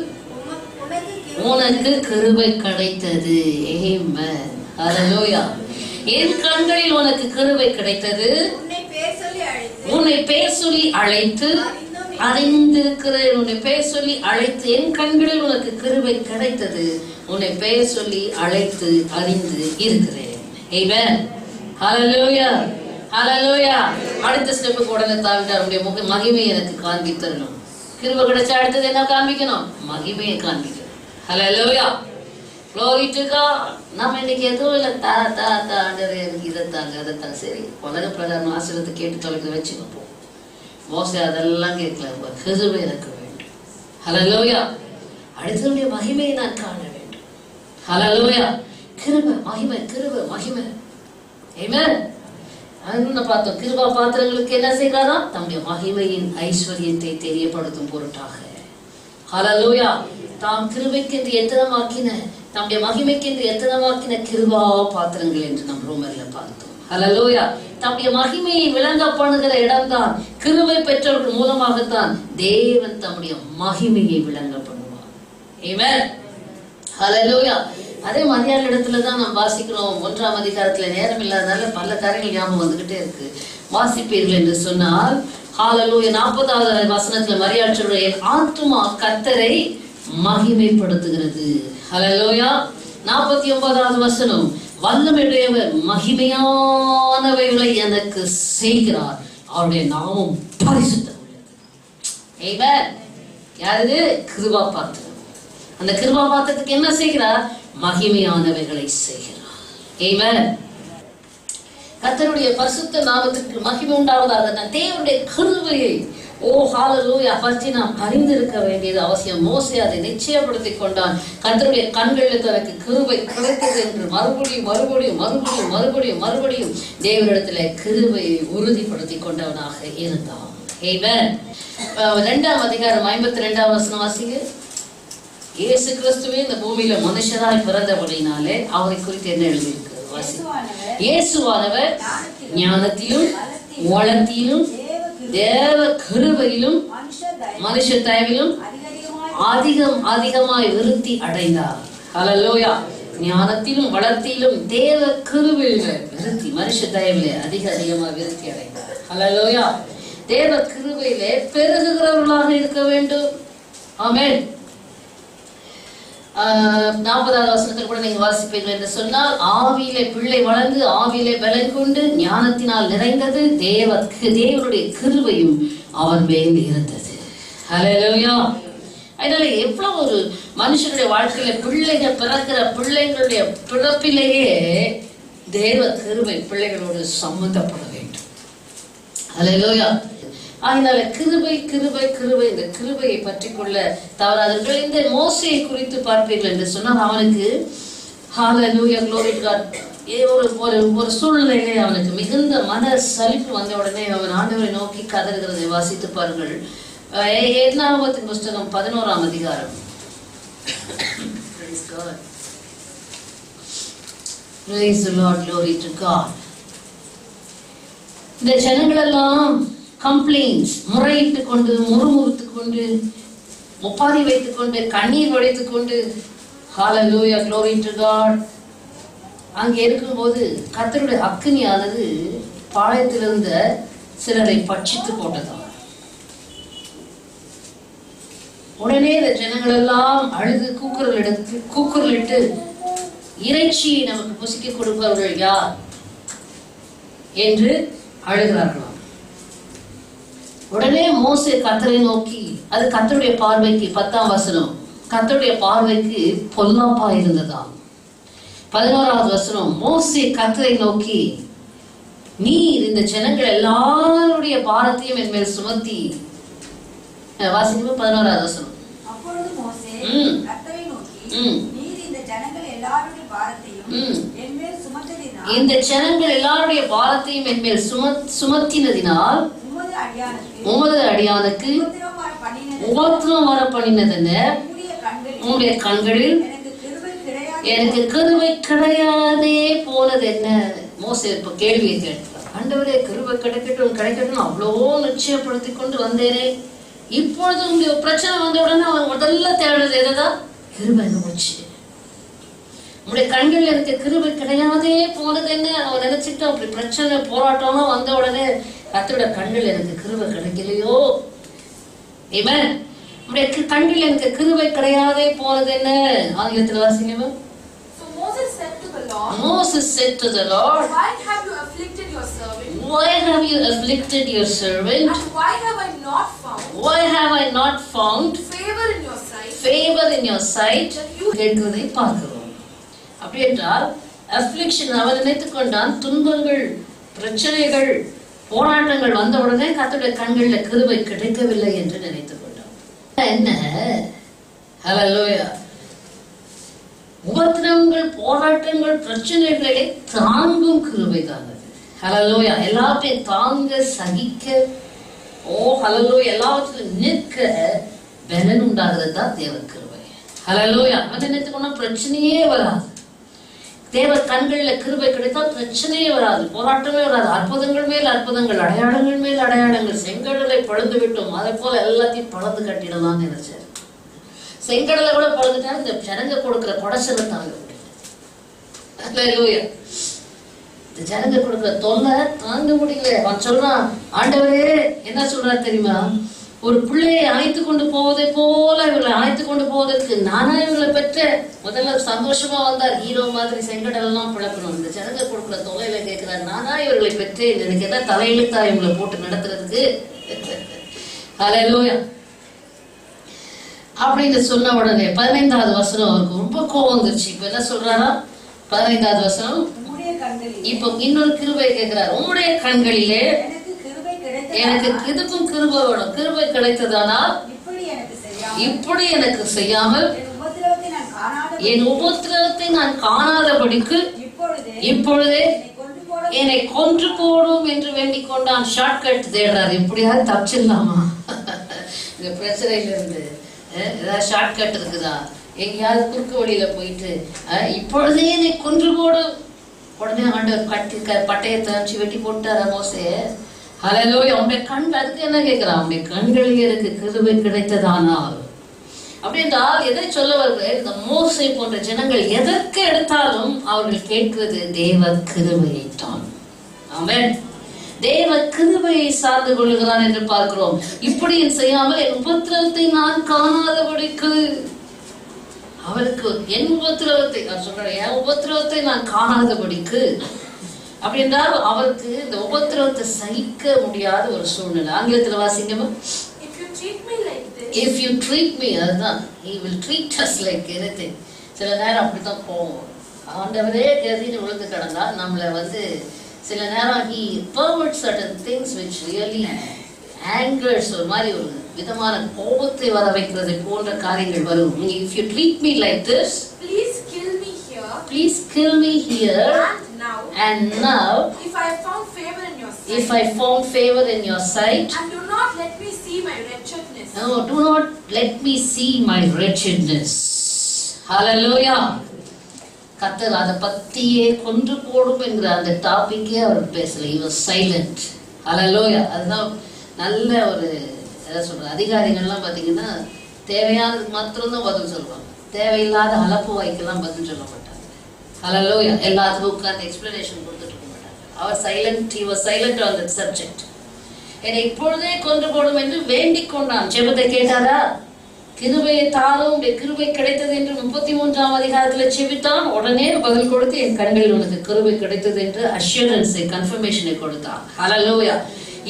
உனக்கு கிருபை கிடைத்தது. ஆமென். ஹல்லேலூயா. என் கண்களில் உனக்கு கிருபை கிடைத்தது. உன்னை பேர் சொல்லி அழைத்து அறிந்திருக்கிறேன். உன்னை பேர் சொல்லி அழைத்து, என் கண்களில் உனக்கு கிருபை கிடைத்தது. உன்னை பெயர் சொல்லி அழைத்து அறிந்து இருக்கிறேன். ஆமென். ஹல்லேலூயா. ஹல்லேலூயா. அடுத்த ஸ்டெப்புக்கு உடனே தாவிட்டார். அவருடைய மகிமையை எனக்கு காண்பி தரணும். கிருபை கிடைச்சா அடுத்தது என்ன காண்பிக்கணும்? மகிமையை காண்பிக்கணும். ஹல்லேலூயா. Glory to God. நம்ம இன்னைக்கு எதுவும் இல்லை, தா தா தா ஆண்டவரே எனக்கு இதைத்தாங்க அதைத்தாங்க. சரி, உலக பிரகாரம் ஆசீர்வாதத்தை கேட்டு தொலைக்க வச்சுக்கப்போம். மோசே அதெல்லாம் கேட்கல. கிருபை எனக்கு வேண்டும். ஹல்லேலூயா. அடுத்தவருடைய மகிமையை நான் காண வேண்டும். ஹல்லேலூயா. கிருபை மகிமை, கிருபை மகிமை. ஆமென். அதுன்னு பார்த்தோம். கிருபா பாத்திரங்களுக்கு என்ன செய்கிறாராம்? தம்முடைய மகிமையின் ஐஸ்வர்யத்தை தெரியப்படுத்தும் பொருட்டாக. ஹல்லேலூயா. தாம் கிருபைக்கென்று எத்தனமாக்கின, நம்முடைய மகிமைக்கென்று எத்தனமாக்கின கிருபா பாத்திரங்கள் என்று நாம் ரோமர்ல பார்த்தோம். ஹல்லேலூயா. தம்முடைய மகிமையை விளங்க பண்ணுகிற இடம்தான், கிருபை பெற்றவர்கள் மூலமாகத்தான் தேவன் தம்முடைய மகிமையை விளங்க பண்ணுவார். ஆமென். ஹல்லேலூயா. அதே மரியாதை இடத்துலதான் நாம் வாசிக்கிறோம். 1ஆம் அதிகாரத்துல நேரம் இல்லாதனால பல காரியங்கள் ஞாபகம் வந்துகிட்டே இருக்கு. வாசிப்பீர்கள் என்று சொன்னால், ஹல்லேலூயா, 40வது வசனத்துல மரியாதை சொல்ற, என் ஆத்துமா கர்த்தரை மகிமைப்படுத்துகிறது. ஹல்லேலூயா. 49வது வசனம், வல்லமையுடையவர் மகிமையானவைகளை எனக்கு செய்கிறார், அவருடைய நாமம் பரிசுத்தம் உள்ளது. ஆமென். யாரு? கிருபா பாத்திரம். அந்த கிருபா பாத்திரத்துக்கு என்ன செய்கிறார்? மகிமையானவைகளை செய்கிறார். ஆமென். கர்த்தருடைய பரிசுத்த நாமத்துக்கு மகிமை உண்டாவதாக. தேவனுடைய கிருபையை ஹல்லேலூயா பற்றி நாம் அறிந்திருக்க வேண்டியது அவசியம். மோசே அதை நிச்சயப்படுத்திக் கொண்டான். கர்த்தருடைய கண்களில் தனக்கு கிருபை கிடைத்தது என்று மறுபடியும் மறுபடியும் மறுபடியும் மறுபடியும் மறுபடியும் தேவனிடத்துல கிருபையை உறுதிப்படுத்திக் கொண்டவனாக இருந்தான். ஆமென். 2ஆம் அதிகாரம் 52வது வசனம் வாசிங்க. இயேசு கிறிஸ்துவே இந்த பூமியில மனுஷராய் பிறந்தபடினாலே அவரை குறித்து என்ன எழுதியிருக்கு? இயேசுவானவர் ஞானத்திலும் வளத்திலும் தேவ கிருபையிலும் மனுஷ தயவிலும் அதிகம் அதிகமாய் விருத்தி அடைந்தார். ஹல்லேலூயா. ஞானத்திலும் வளத்திலும் தேவ கிருபையில விருத்தி, மனுஷ தயவிலே அதிக அதிகமாய் விருத்தி அடைந்தார். ஹல்லேலூயா. தேவ கிருபையிலே பெருகுகிறவர்களாக இருக்க வேண்டும். ஆமென். 40வது வசனத்தில் கூட நீங்க வாசிப்பீர்கள் என்று சொன்னால், ஆவியிலே பிள்ளை வளர்ந்து ஆவியிலே பலன் கொண்டு ஞானத்தினால் நிறைந்தது, தேவனுடைய கிருபையும் அவர் மேல் இருந்தது. ஹல்லேலூயா. அதனால எவ்வளவு ஒரு மனுஷனுடைய வாழ்க்கையில பிள்ளைகள் பிறக்கிற பிள்ளைகளுடைய பிறப்பிலேயே தேவ கிருபை பிள்ளைகளோடு சம்பந்தப்பட வேண்டும். ஹல்லேலூயா. அதனால கிருபை கிருபை கிருபை, இந்த கிருபையை பற்றி கொள்ள தவறாதீர்கள். இந்த மோசேயை குறித்து பார்ப்பீர்கள் என்று சொன்னால், அவனுக்கு ஹல்லேலூயா glory to God, ஒரு சூழ்நிலையிலே அவனுக்கு மிகுந்த மன சலிப்பு வந்த உடனே அவன் ஆண்டவரை நோக்கி கதறுகிறதை வாசித்து பாருங்கள். என்னாகமத்தின் புஸ்தகம் 11ஆம் அதிகாரம். Praise the Lord, glory to God. இந்த ஜனங்கள் எல்லாம் கம்ப்ளைண்ட்ஸ், முறையிட்டு கொண்டு முறுமுறுத்து கொண்டு முப்பாரி வைத்துக் கொண்டு கண்ணீர் வடித்துக் கொண்டு, ஹல்லேலூயா glory to God, அங்கே இருக்கும்போது கர்த்தருடைய அக்கினியானது பாளையத்திலிருந்த சிலரை பட்சித்து போட்டதாம். உடனே இந்த ஜனங்கள் எல்லாம் அழுது கூக்குரலிட்டு, இறைச்சியை நமக்கு புசிக்க கொடுப்பவர்கள் யார் என்று அழுகிறார்களாம். உடனே மோசே கர்த்தரை நோக்கி, அது கர்த்தருடைய பார்வைக்கு 10ஆம் வசனம், கர்த்தருடைய பார்வைக்கு பொல்லாப்பா இருந்ததாம். 11வது வசனம், மோசே கர்த்தரை நோக்கி, நீர் இந்த ஜனங்கள் எல்லாருடைய பாரத்தையும் என் மேல் சுமத்தி. வாசிக்கும் 11வது வசனம். அப்பொழுது மோசே கர்த்தரை நோக்கி, நீர் இந்த ஜனங்கள் எல்லாருடைய பாரத்தையும் என் மேல் சுமத்தினதினால், இந்த ஜனங்கள் எல்லாருடைய பாரத்தையும் என் மேல் சுமத்தினதினால் உமது அடியானுக்கு உபத்திரம் வர பண்ணினதென்ன, உம்முடைய கண்களில் எனக்கு கிருபை கிடையாதே போனது என்ன. மோசே இப்ப கேள்வியை கேட்கிறார். ஆண்டவரே, கிருபை கிடைக்கட்டும் அவ்வளோ நிச்சயப்படுத்தி கொண்டு வந்தேனே, இப்பொழுது உங்களுடைய பிரச்சனை வந்த உடனே அவன் முதல்ல தேடுறது எதுதான்? கிருபை போச்சு. உங்களுடைய கண்கள் எனக்கு கிருபை கிடையாதே போனது என்ன. அவன் நினைச்சிட்டு அப்படி பிரச்சனை போராட்டம்லாம் வந்த உடனே கர்த்தருடைய கண்கள் எனக்கு கிருபை கிடைக்கலையோ. ஆமென். உங்களுடைய கண்கள் எனக்கு கிருபை கிடையாதே போனது என்ன. ஆங்கிலத்தில் வாசிங்க. Moses said to the Lord, why have you afflicted your servant? Why have you afflicted your servant? And why have I not found? Why have I not found favor in your sight? Favor in your sight. கேட்கிறதை பார்க்கிறோம். அப்படி என்றால் affliction, அவன் நினைத்துக் கொண்டான் துன்பங்கள், பிரச்சனைகள், போராட்டங்கள் வந்த உடனே கர்த்தருடைய கண்களில் கிருபை கிடைக்கவில்லை என்று நினைத்துக் கொண்டான். என்ன? ஹல்லேலூயா. உபத்திரவங்கள், போராட்டங்கள், பிரச்சனைகளை தாங்கும் கிருபை தான் அது. ஹல்லேலூயா. எல்லாத்தையும் தாங்க, சகிக்க, ஹல்லேலூயா, எல்லாவற்றிலும் நிற்க பலன் உண்டாகிறது தான் தேவ கிருபை. ஹல்லேலூயா. அதை நினைத்துக்கொண்டா பிரச்சனையே வராது. தேவ கண்களில் கிருபை கிடைத்தால் பிரச்சனையே வராது, போராட்டமே வராது. அற்புதங்கள் மேல் அற்புதங்கள், அடையாளங்கள் மேல் அடையாளங்கள். செங்கடலை பழுந்து விட்டோம், அதை போல எல்லாத்தையும் பழுந்து கட்டிடலாம்னு நினைச்சார். செங்கடலை கூட பழுந்துட்டா இந்த ஜனங்க கொடுக்கிற கொடைச்சலை தாங்க முடியல. இந்த ஜனங்க கொடுக்கிற தொல்லை தாங்க முடியல. அவன் சொல்றான், ஆண்டவரே என்ன சொல்றா தெரியுமா? ஒரு பிள்ளையை அழைத்து கொண்டு போவதை போல இவர்களை அழைத்து கொண்டு போவதற்கு நானா இவர்களை பெற்ற. முதல்ல சந்தோஷமா வந்தார், ஹீரோ மாதிரி செங்கடல் எல்லாம் பிளக்கணும். இந்த ஜனங்க கொடுக்குற தொகையில கேட்கிறார், நானா இவர்களை பெற்றேன், எனக்கு என்ன தலையெழுத்தா இவங்களை போட்டு நடத்துறதுக்கு. ஹல்லேலூயா. அப்படின்னு சொன்ன உடனே 15வது வசனம் அவருக்கு ரொம்ப கோபம் வந்துருச்சு. இப்ப என்ன சொல்றாரா? 15வது வசனம், இப்ப இன்னொரு கிருபை கேட்கிறார். உம்முடைய கண்களிலே எனக்கு இதுக்கும் கிருபை வேணும். கிருபை கிடைத்ததானால் இப்படி எனக்கு செய்யாமல் என் உபத்திரவத்தை நான் காணாதபடிக்கு இப்பொழுதே என்னை கொன்று போடும் என்று வேண்டிக் கொண்டான். ஷார்ட்கட் தேடுறாரு, எப்படியாவது தப்பிச்சிடலாமா இந்த பிரச்சனையில இருந்து. ஏதாவது ஷார்ட்கட் இருக்குதா? எங்கேயாவது குறுக்கு வழியில போயிட்டு இப்பொழுதே என்னை கொன்று போடும். உடனே ஆண்டவர் பட்டயத்தை அனுப்பிச்சு வெட்டி போட்டாரா மோசே. ஹல்லேலூயா. அவனுடைய கண், அதுக்கு என்ன கேட்கிறான்? அவனுடைய கண்களில் எனக்கு கிருபை கிடைத்ததானால். அப்படி என்றால் எதை சொல்ல வருது? இந்த மோசே போன்ற ஜனங்கள் எதற்கு எடுத்தாலும் அவர்கள் கேட்கிறது தேவ கிருபையைத்தான். ஆமென். தேவ கிருபையை சார்ந்து கொள்ளுகிறான் என்று பார்க்கிறோம். இப்படி செய்யாமல் என் உபத்திரவத்தை நான் காணாதபடிக்கு, அவருக்கு என் உபத்திரவத்தை நான் சொல்றேன், என் உபத்திரவத்தை நான் காணாதபடிக்கு. அப்படி என்றால் அவருக்கு இந்த உபத்திரவத்தை சகிக்க முடியாத ஒரு சூழ்நிலை. ஆங்கிலத்தில் வாசிங்கமா. If you treat me, அதுதான், he will treat us like anything. சில நேரம் அப்படித்தான் போவோம். ஆண்டவரே கதின்னு விழுந்து கிடந்தா நம்மளை சில நேரம் he perverts certain things which really angers, ஒரு மாதிரி ஒரு விதமான கோபத்தை வர வைக்கிறது போன்ற காரியங்கள் வரும். If you treat me like this, please kill me here. Please kill me here. And now, if I found favor in your sight. If I found favor in your sight. And do not let me see my wretchedness. No, do not let me see my wretchedness. Hallelujah. கர்த்தர் அதை பத்தியே கொன்று போடும் என்கிற அந்த டாபிக்கே அவர் பேசல. He was silent. Hallelujah. அதுதான் நல்ல ஒரு என்ன சொல்ற, அதிகாரிகள்லாம் பார்த்தீங்கன்னா தேவையானதுக்கு மாத்திரம்தான் பதில் சொல்லுவாங்க, தேவையில்லாத அலப்பு வாய்க்கெல்லாம் பதில் சொல்ல மாட்டாங்க. ஹல்லேலூயா. எல்லாத்துக்கும் உட்கார்ந்து எக்ஸ்பிளனேஷன் கொடுத்துட்டு இருக்க மாட்டாங்க. அவர் silent, he was silent on that subject. என்னை இப்பொழுதே கொன்று போடும் என்று வேண்டிக் கொண்டான். ஜெபத்தை கேட்டாரா? கிருபையை தாரும், கிருபை கிடைத்தது என்று 33ஆம் அதிகாரத்தில் செபித்தான். உடனே பதில் கொடுத்து என் கண்களில் உனக்கு கிருபை கிடைத்தது என்று அஷ்யூரன்ஸை, கன்ஃபர்மேஷனை கொடுத்தான். ஹல்லேலூயா.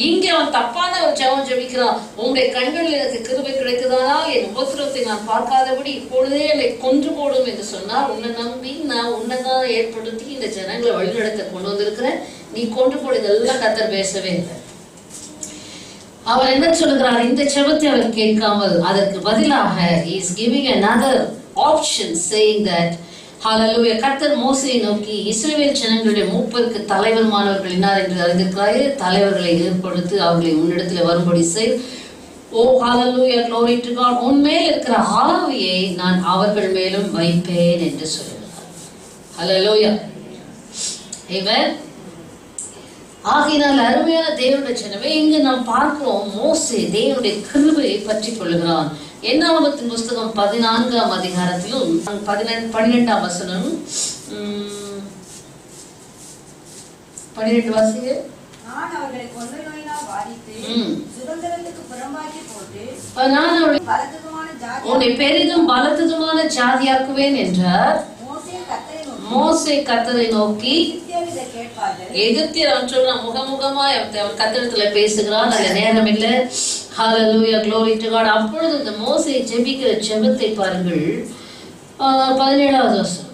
இங்கே அவன் தப்பான ஒரு ஜெபம் ஜெபிக்கிறான். உங்களுடைய கண்களில் எனக்கு கிருபை கிடைத்ததானால் என் உபத்திரவத்தை நான் பார்க்காதபடி இப்பொழுதே என்னை கொன்று போடும் என்று சொன்னால், உன்னை நம்பி நான் உன்னைதான் ஏற்படுத்தி இந்த ஜனங்களை வழிநடத்த கொண்டு வந்திருக்கிறேன், நீ கொன்று போடு. இதெல்லாம் கர்த்தர் பேசவே இல்லை. அவர் என்ன சொல்லுகிறார்? இந்த ஜெபத்தை அவர் கேட்காமல் அதற்கு பதிலாக he is giving another option saying that hallelujah. கர்த்தர் மோசேயை நோக்கி, இஸ்ரவேல் ஜனங்களுடைய மூப்பருக்கு தலைவர்மானவர்கள் இன்னார் என்று அறிந்திருக்கிறாயே, தலைவர்களை ஏற்படுத்தி அவர்களை உன்னிடத்தில் வரும்படி செய். ஓ hallelujah, glory to God. உன்மேல் இருக்கிற ஆவியை நான் அவர்கள் மேலும் வைப்பேன் என்று சொல்லுகிறார். hallelujah, amen. ஆகினால் அருமையான தேவனுடைய ஜனமே, இங்கு நாம் பார்க்கிறோம் மோசே தேவனுடைய கிருபையை பற்றி கொள்கிறான். என்னாகமத்தின் புஸ்தகம் 14ஆம் அதிகாரத்திலும் 12ஆம் வசனம் 12 வாசிங்க. நான் அவர்களை கொள்ளை நோயினால் வாதித்து சுதந்திரத்துக்கு புறம்பாக்கி போட்டு நான் அவர்களை பலத்ததுமான ஜாதி உன்னை பெரிதும் பலத்ததுமான ஜாதியாக்குவேன் என்றார். மோசே கர்த்தரை நோக்கி, எகிப்தியர் சொன்ன முகமுகமா கர்த்தரிடத்துல பேசுகிறான். அதுல நேரம் இல்லை. ஹல்லேலூயா, glory to God. அப்பொழுது இந்த மோசே ஜெபிக்கிற ஜெபத்தை பாருங்கள். 17வது வசனம்.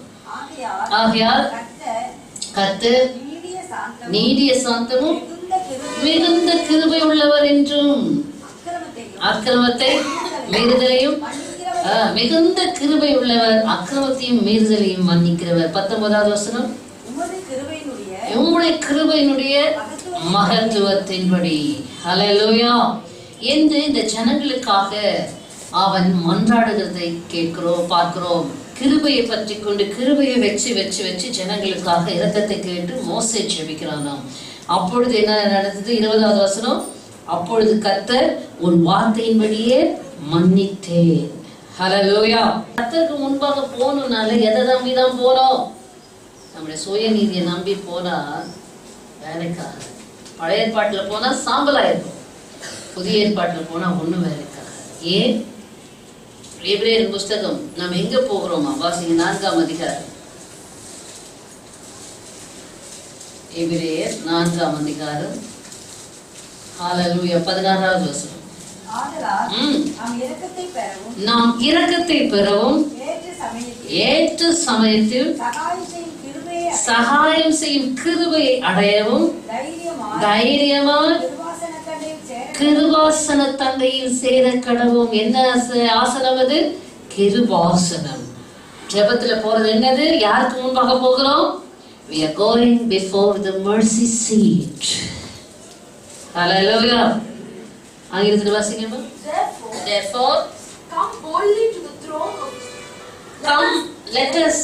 ஆகையால் கர்த்தர் நீடிய சாந்தமும் மிகுந்த கிருபை உள்ளவர் என்றும் அக்கிரமத்தை மீறுதலையும் மிகுந்த கிருபை உள்ளவர், அக்கிரமத்தையும் மீறுதலையும் மன்னிக்கிறவர். 19வது வசனம். உம்முடைய கிருபையினுடைய மகத்துவத்தின்படி ஹல்லேலூயா என்று இந்த ஜனங்களுக்காக அவன் மன்றாடுகிறதை கேட்கிறோம், பார்க்கிறோம். கிருபையை பற்றி கொண்டு கிருபையை வச்சு ஜனங்களுக்காக இரக்கத்தை கேட்டு மோசே ஜெபிக்கிறானாம். அப்பொழுது என்ன நடந்தது? 20வது வசனம். அப்பொழுது கர்த்தர் உன் வார்த்தையின்படியே மன்னித்தேன். ஹல்லேலூயா. கர்த்தருக்கு முன்பாக போகணும்னால எதை நம்பிதான் போனோம்? நம்முடைய சுயநீதியை நம்பி போனா வேலைக்காக. பழைய ஏற்பாட்டுல போனா சாம்பலா இருக்கும், புதிய ஏற்பாட்டுல போனா ஒண்ணும் வேலைக்காக. ஏன்? எபிரேயர் புஸ்தகம் நம்ம எங்க போகிறோமா? வாசிங்க 4ஆம் அதிகாரம். எபிரேயர் 4ஆம் அதிகாரம். ஹல்லேலூயா. 16வது வசனம். நாம் இரக்கத்தை பெறவும் ஏற்ற சமயத்தில் சகாயம் செய்யும் கிருபையை அடையவும் தைரியமாய் கிருபாசன தந்தையில் சேர கடவும். என்ன ஆசனம் அது? கிருபாசனம். ஜெபத்துல போறது என்னது? யாருக்கு முன்பாக போகிறோம்? We are going before the mercy seat. Hallelujah. ஆங்கிலத்தில் வாசிங்க. Therefore come boldly to the throne of let us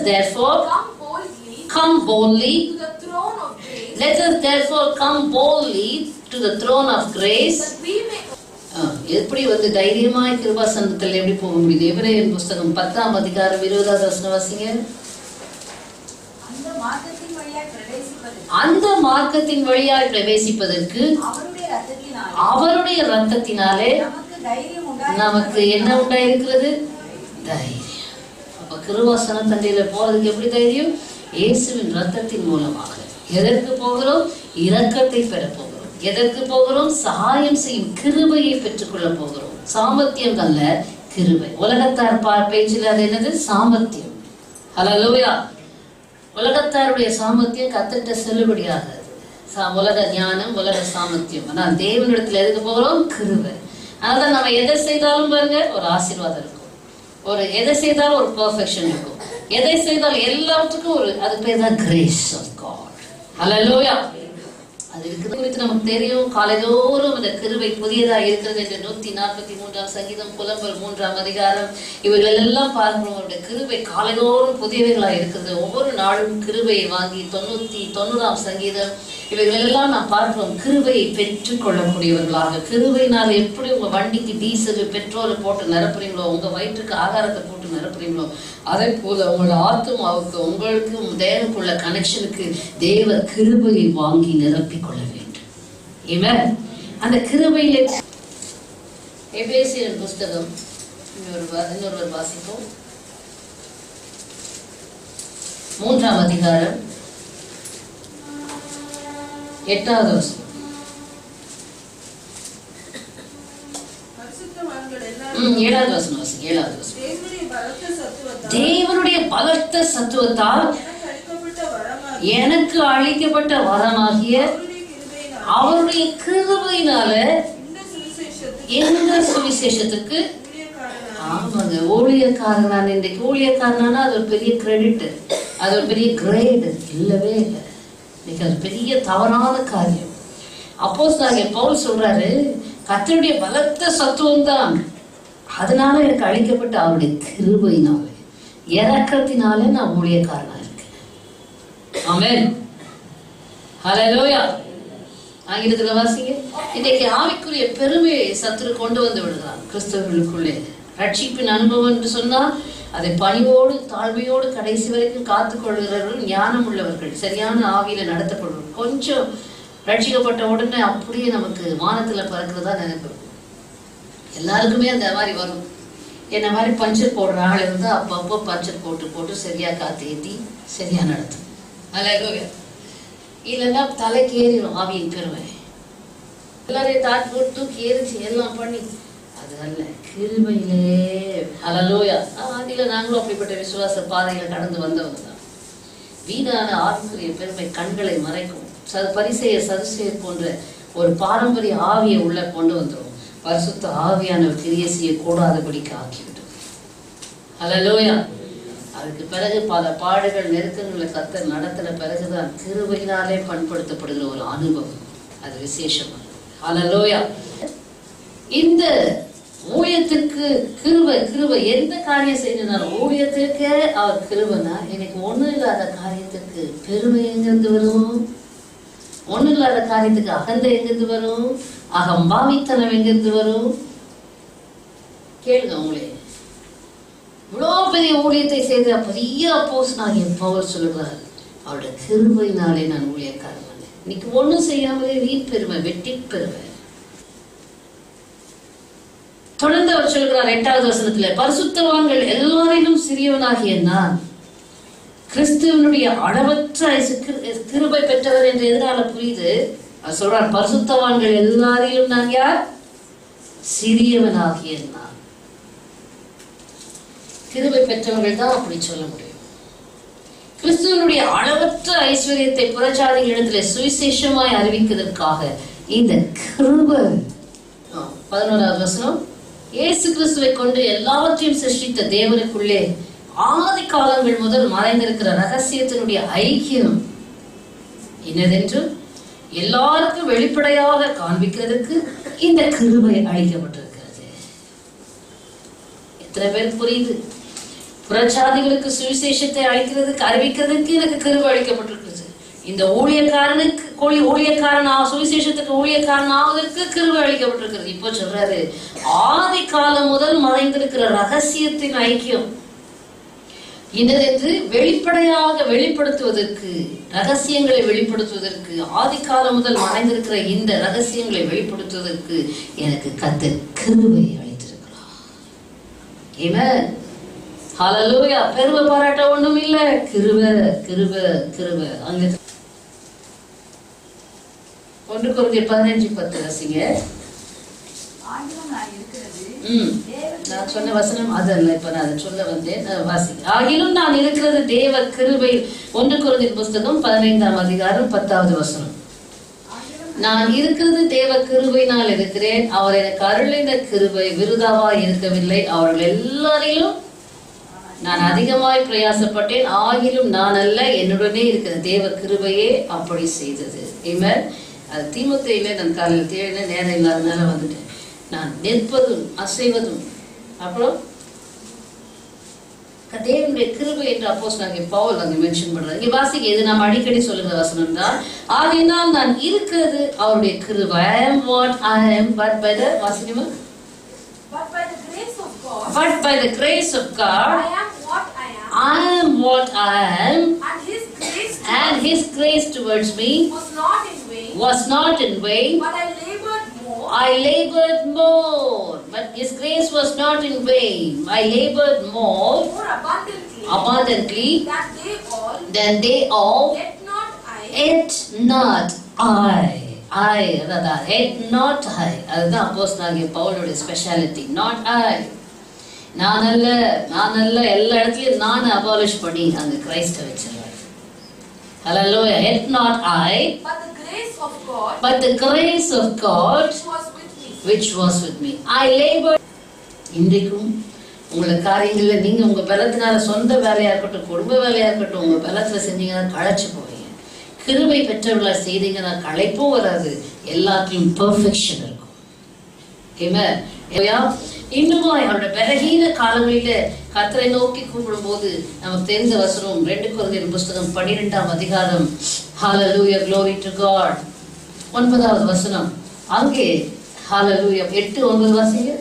therefore come boldly to the throne of grace. Let us therefore come boldly to the throne of grace. எப்படி வந்து தைரியமாய் கிருபாசனத்தில் எப்படி போக முடியுது? எபிரேயர் புஸ்தகம் 10ஆம் அதிகாரம் 20வது வசனம் வாசிங்க. அந்த மார்க்கத்தின் வழியாய் பிரவேசிப்பதற்கு அவருடைய ரத்தத்தினாலே நமக்கு என்ன உண்டாயிருக்கிறது? தைரியம். அப்ப கிருபாசன தண்டையில போறதுக்கு எப்படி தைரியம்? இயேசுவின் ரத்தத்தின் மூலமாக. எதற்கு போகிறோம்? இரக்கத்தை பெற போகிறோம். எதற்கு போகிறோம்? சகாயம் செய்யும் கிருபையை பெற்றுக்கொள்ள போகிறோம். சாமர்த்தியம் அல்ல, கிருபை. உலகத்தார் பேச்சில் அது என்னது? சாமர்த்தியம். ஹல்லேலூயா. உலகத்தாருடைய சாமர்த்தியம் கத்திட்ட செல்லுபடியாகாது. உலக ஞானம், உலக சாமர்த்தியம். ஆனால் தேவனிடத்துல எதுக்கு போகிறோம்? கிருபை. அதனால நம்ம எதை செய்தாலும் பாருங்க ஒரு ஆசீர்வாதம் இருக்கும். ஒரு எதை செய்தாலும் ஒரு பெர்ஃபெக்ஷன் இருக்கும். எதை செய்தாலும் எல்லாத்துக்கும் ஒரு, அது பேர் தான் கிரேஸ் ஆஃப் காட். ஹல்லேலூயா. அது இருக்கிறது குறித்து நமக்கு தெரியும். காலைதோறும் அந்த கிருபை புதியதா இருக்கிறது என்று 143ஆம் சங்கீதம், புலம்பல் 3ஆம் அதிகாரம், இவர்கள் எல்லாம் பார்க்கிறோம். அவருடைய கிருபை காலைதோறும் புதியவைகளா இருக்கிறது. ஒவ்வொரு நாளும் கிருபையை வாங்கி 90ஆம் சங்கீதம், இவைகள் எல்லாம் நாம் பார்க்கிறோம். கிருபையை பெற்றுக் கொள்ளக்கூடியவர்களாக. கிருபையினால் எப்படி உங்க வண்டிக்கு டீசல் பெட்ரோல் போட்டு நிரப்புறீங்களோ, உங்க வயிற்றுக்கு ஆகாரத்தை போட்டு நிரப்புறீங்களோ, அதே போல உங்களோட ஆத்மாவுக்கு, உங்களுக்கு தேவனுக்குள்ள கனெக்ஷனுக்கு தேவ கிருபையை வாங்கி நிரப்பிக் கொள்ள வேண்டும். ஆமென். அந்த கிருபையிலே எபேசியர் புஸ்தகம் இன்னொரு வாசிப்போம். 3ஆம் அதிகாரம் 8வது வசனம். 7வது வசனம் வாசிங்க. 7வது வசனம். தேவனுடைய பலத்த சத்துவத்தால் எனக்கு அளிக்கப்பட்ட வரமாகிய அவருடைய கிருபையினால எந்த சுவிசேஷத்துக்கு ஆமாங்க ஊழியக்காரனான. இன்றைக்கு ஊழியக்காரனானா அது ஒரு பெரிய கிரெடிட், அது ஒரு பெரிய கிரேடு இல்லவே இல்லை. இன்னைக்கு அது பெரிய தவறான காரியம். அப்போஸ்தலனாகிய பவுல் சொல்றாரு, கர்த்தருடைய பலத்த சத்துவம் தான், அதனால எனக்கு அளிக்கப்பட்ட அவருடைய கிருபையினால இரக்கத்தினால நான் ஊழியக்காரனா இருக்கேன். ஆமென். ஹல்லேலூயா. ஆங்கிலத்துல வாசிங்க. இன்னைக்கு ஆவிக்குரிய பெருமையை சத்துரு கொண்டு வந்து விடுகிறான் கிறிஸ்தவர்களுக்குள்ளே. ரட்சிப்பின் அனுபவம் என்று சொன்னால் அதை பணிவோடு தாழ்மையோடு கடைசி வரைக்கும் காத்துக்கொள்கிறவர்கள், ஞானம் உள்ளவர்கள், சரியான ஆவியில நடத்தப்படுவார்கள். கொஞ்சம் ரட்சிக்கப்பட்ட உடனே அப்படியே நமக்கு வானத்துல பறக்கிறதா நினைப்போம். எல்லாருக்குமே அந்த மாதிரி வரும். என்ன மாதிரி பஞ்சர் போடுற ஆள் இருந்தா அப்பப்போ பஞ்சர் போட்டு போட்டு சரியா காத்து ஏற்றி சரியா நடத்தும். அல்லேலூயா. இல்லைன்னா தலைக்கு ஏறிடும் ஆவியின் பெருமை. எல்லாரையும் தாட் போட்டு தூக்கி ஏறிச்சு எல்லாம் பண்ணி அது அல்ல, கிருபையிலே. அல்லேலூயா. ஆதியில நாங்களும் அப்படிப்பட்ட விசுவாச பாதையில கடந்து வந்தவங்க தான். வீணான ஆவிக்குரிய பெருமை கண்களை மறைக்கும். பரிசேய சதுசேயர் போன்ற ஒரு பாரம்பரிய ஆவியை உள்ள கொண்டு வந்துடும். பரிசுத்த ஆவியானவர் கிரியை செய்ய கூடாதபடிக்கு ஆக்கிவிடும். அல்லேலூயா. அதுக்கு பிறகு பல பாடுகள் நெருக்கங்களை கர்த்தர் நடத்தின பிறகுதான் கிருபையினாலே பண்படுத்தப்படுகிற ஒரு அனுபவம். அது விசேஷம். அல்லேலூயா. இந்த ஊழியத்துக்கு கிருபை எந்த காரியம் செய்யணும்? ஊழியத்துக்கு அவர் கிருபைனா எனக்கு ஒண்ணும் இல்லாத காரியத்துக்கு பெருமை எங்கிருந்து வரும்? ஒண்ணும் இல்லாத காரியத்துக்கு அகந்தை எங்கிருந்து வரும்? அகம்பாவித்தனம் எங்கிருந்து வரும்? கேளுங்க அவங்களே. இவ்வளவு பெரிய ஊழியத்தை செய்த பெரிய அப்போஸ்தலனாகிய பவுல் சொல்லுகிறார், அவருடைய கிருபையினாலே நான் ஊழியக்காரன். இன்னைக்கு ஒண்ணும் செய்யாமலே வீண் பெருமை, வெட்டி பெருமை. தொடர்ந்து அவர் சொல்கிறார் 8வது வசனத்துல, பரிசுத்தவான்கள் எல்லாரிலும் சிறியவனாகிய நான் கிறிஸ்துவனுடைய அளவற்ற கிருபை பெற்றவர் என்று எதனால புரியுது? அவர் சொல்றார், பரிசுத்தவான்கள் எல்லாரிலும் நான் யார்? சிறியவனாகிய நான். கிருபை பெற்றவர்கள் தான் அப்படி சொல்ல முடியும். கிறிஸ்துவனுடைய அளவற்ற ஐஸ்வர்யத்தை புறஜாதிகளிடத்திலே சுவிசேஷமாய் அறிவிப்பதற்காக இந்த கிருபை. 11வது வசனம், இயேசு கிறிஸ்துவை கொண்டு எல்லாவற்றையும் சிருஷ்டித்த தேவனுக்குள்ளே ஆதி காலங்கள் முதல் மறைந்திருக்கிற ரகசியத்தினுடைய ஐக்கியம் என்னதென்று எல்லாருக்கும் வெளிப்படையாக காண்பிக்கிறதுக்கு இந்த கிருபை அளிக்கப்பட்டிருக்கிறது. எத்தனை பேருக்கு புரியுது? புறஜாதிகளுக்கு சுவிசேஷத்தை அளிக்கிறதுக்கு அறிவிக்கிறதுக்கு எனக்கு கிருபை அளிக்கப்பட்டிருக்கிறது. இந்த ஊழியக்காரன் சுவிசேஷத்துக்கு ஊழியக்காரன் ஆவதற்கு கிருபை அளிக்கப்பட்டிருக்கிறது. இப்போ சொல்றாரு, ஆதி காலம் முதல் மறைந்திருக்கிற ரகசியத்தின் ஐக்கியம் இன்னதென்று வெளிப்படையாக வெளிப்படுத்துவதற்கு, ரகசியங்களை வெளிப்படுத்துவதற்கு, ஆதி காலம் முதல் மறைந்திருக்கிற இந்த ரகசியங்களை வெளிப்படுத்துவதற்கு எனக்கு கர்த்தர் கிருபை அளித்திருக்கிறார். ஆமென். ஹல்லேலூயா. பெருமை பாராட்ட ஒண்ணும் இல்ல, கிருபை கிருபை கிருபை. அங்க 1 கொரிந்தியர் 15:10 வாசிங்க. நான் சொன்ன வசனம் அதல்ல, இப்ப நான் அதை சொல்ல வந்தேன். வாசிங்க. ஆகிலும் நான் இருக்கிறது தேவ கிருபை. 1 கொரிந்தியர் புஸ்தகம் 15ஆம் அதிகாரம் 10வது வசனம். நான் இருக்கிறது தேவ கிருபையினால் இருக்கிறேன். அவர் எனக்கு அருளின கிருபை விருதாவா இருக்கவில்லை. அவர்கள் எல்லாரிலும் நான் அதிகமாய் பிரயாசப்பட்டேன். ஆகிலும் நான் அல்ல, என்னுடனே இருக்கிற தேவ கிருபையே அப்படி செய்தது. ஆமென். அது தீமோத்தேயுல நான் காலையில் தேடின நேரம் இல்லாதனால வந்துட்டேன். நான் நிற்பதும் அசைவதும் அப்புறம் தேவனுடைய கிருபை என்று அப்போஸ்தலனாகிய பவுல் அங்கே மென்ஷன் பண்றாரு. இங்க வாசிக்க, இது நம்ம அடிக்கடி சொல்லுகிற வசனம் தான். ஆகையினால் நான் இருக்கிறது அவருடைய கிருபை. I am what I am, but by the வாசிக்கமா? But by the grace of God. But by the grace of God. I am what I am. I am what I am. And His grace towards me was not in vain. Was not in vain. But I labored more. I labored more. But His grace was not in vain. I labored more. More abundantly. Abundantly. Than they all. Yet not I. I, அதான் head not I. அதுதான் அப்போஸ்தலனாகிய பவுலுடைய speciality. Not I. நான் அல்ல எல்லா இடத்துலயும் நான் abolish பண்ணி அந்த கிரைஸ்ட வச்சிருவார். Hallelujah. Head not I. But the grace of God. But the grace of God. Which was with me. I labored. இன்றைக்கும் உங்களை காரியங்களில் நீங்க உங்க பலத்தினால சொந்த வேலையா இருக்கட்டும், குடும்ப வேலையா இருக்கட்டும், உங்க பலத்துல செஞ்சீங்கன்னா களைச்சு போவீங்க. கிருபை பெற்றவர்களா செய்தீங்கன்னா களைப்பும் வராது, எல்லாத்தையும் பெர்ஃபெக்ஷன் இருக்கும். இன்னும் அவருடைய பலகீன காலங்களில கர்த்தரை நோக்கி கூப்பிடும் போது நமக்கு தெரிந்த வசனம் 2 கொரிந்தியர் புஸ்தகம் 12ஆம் அதிகாரம். Hallelujah, glory to God. 9வது வசனம். அங்கே Hallelujah 8-9 வாசிங்க.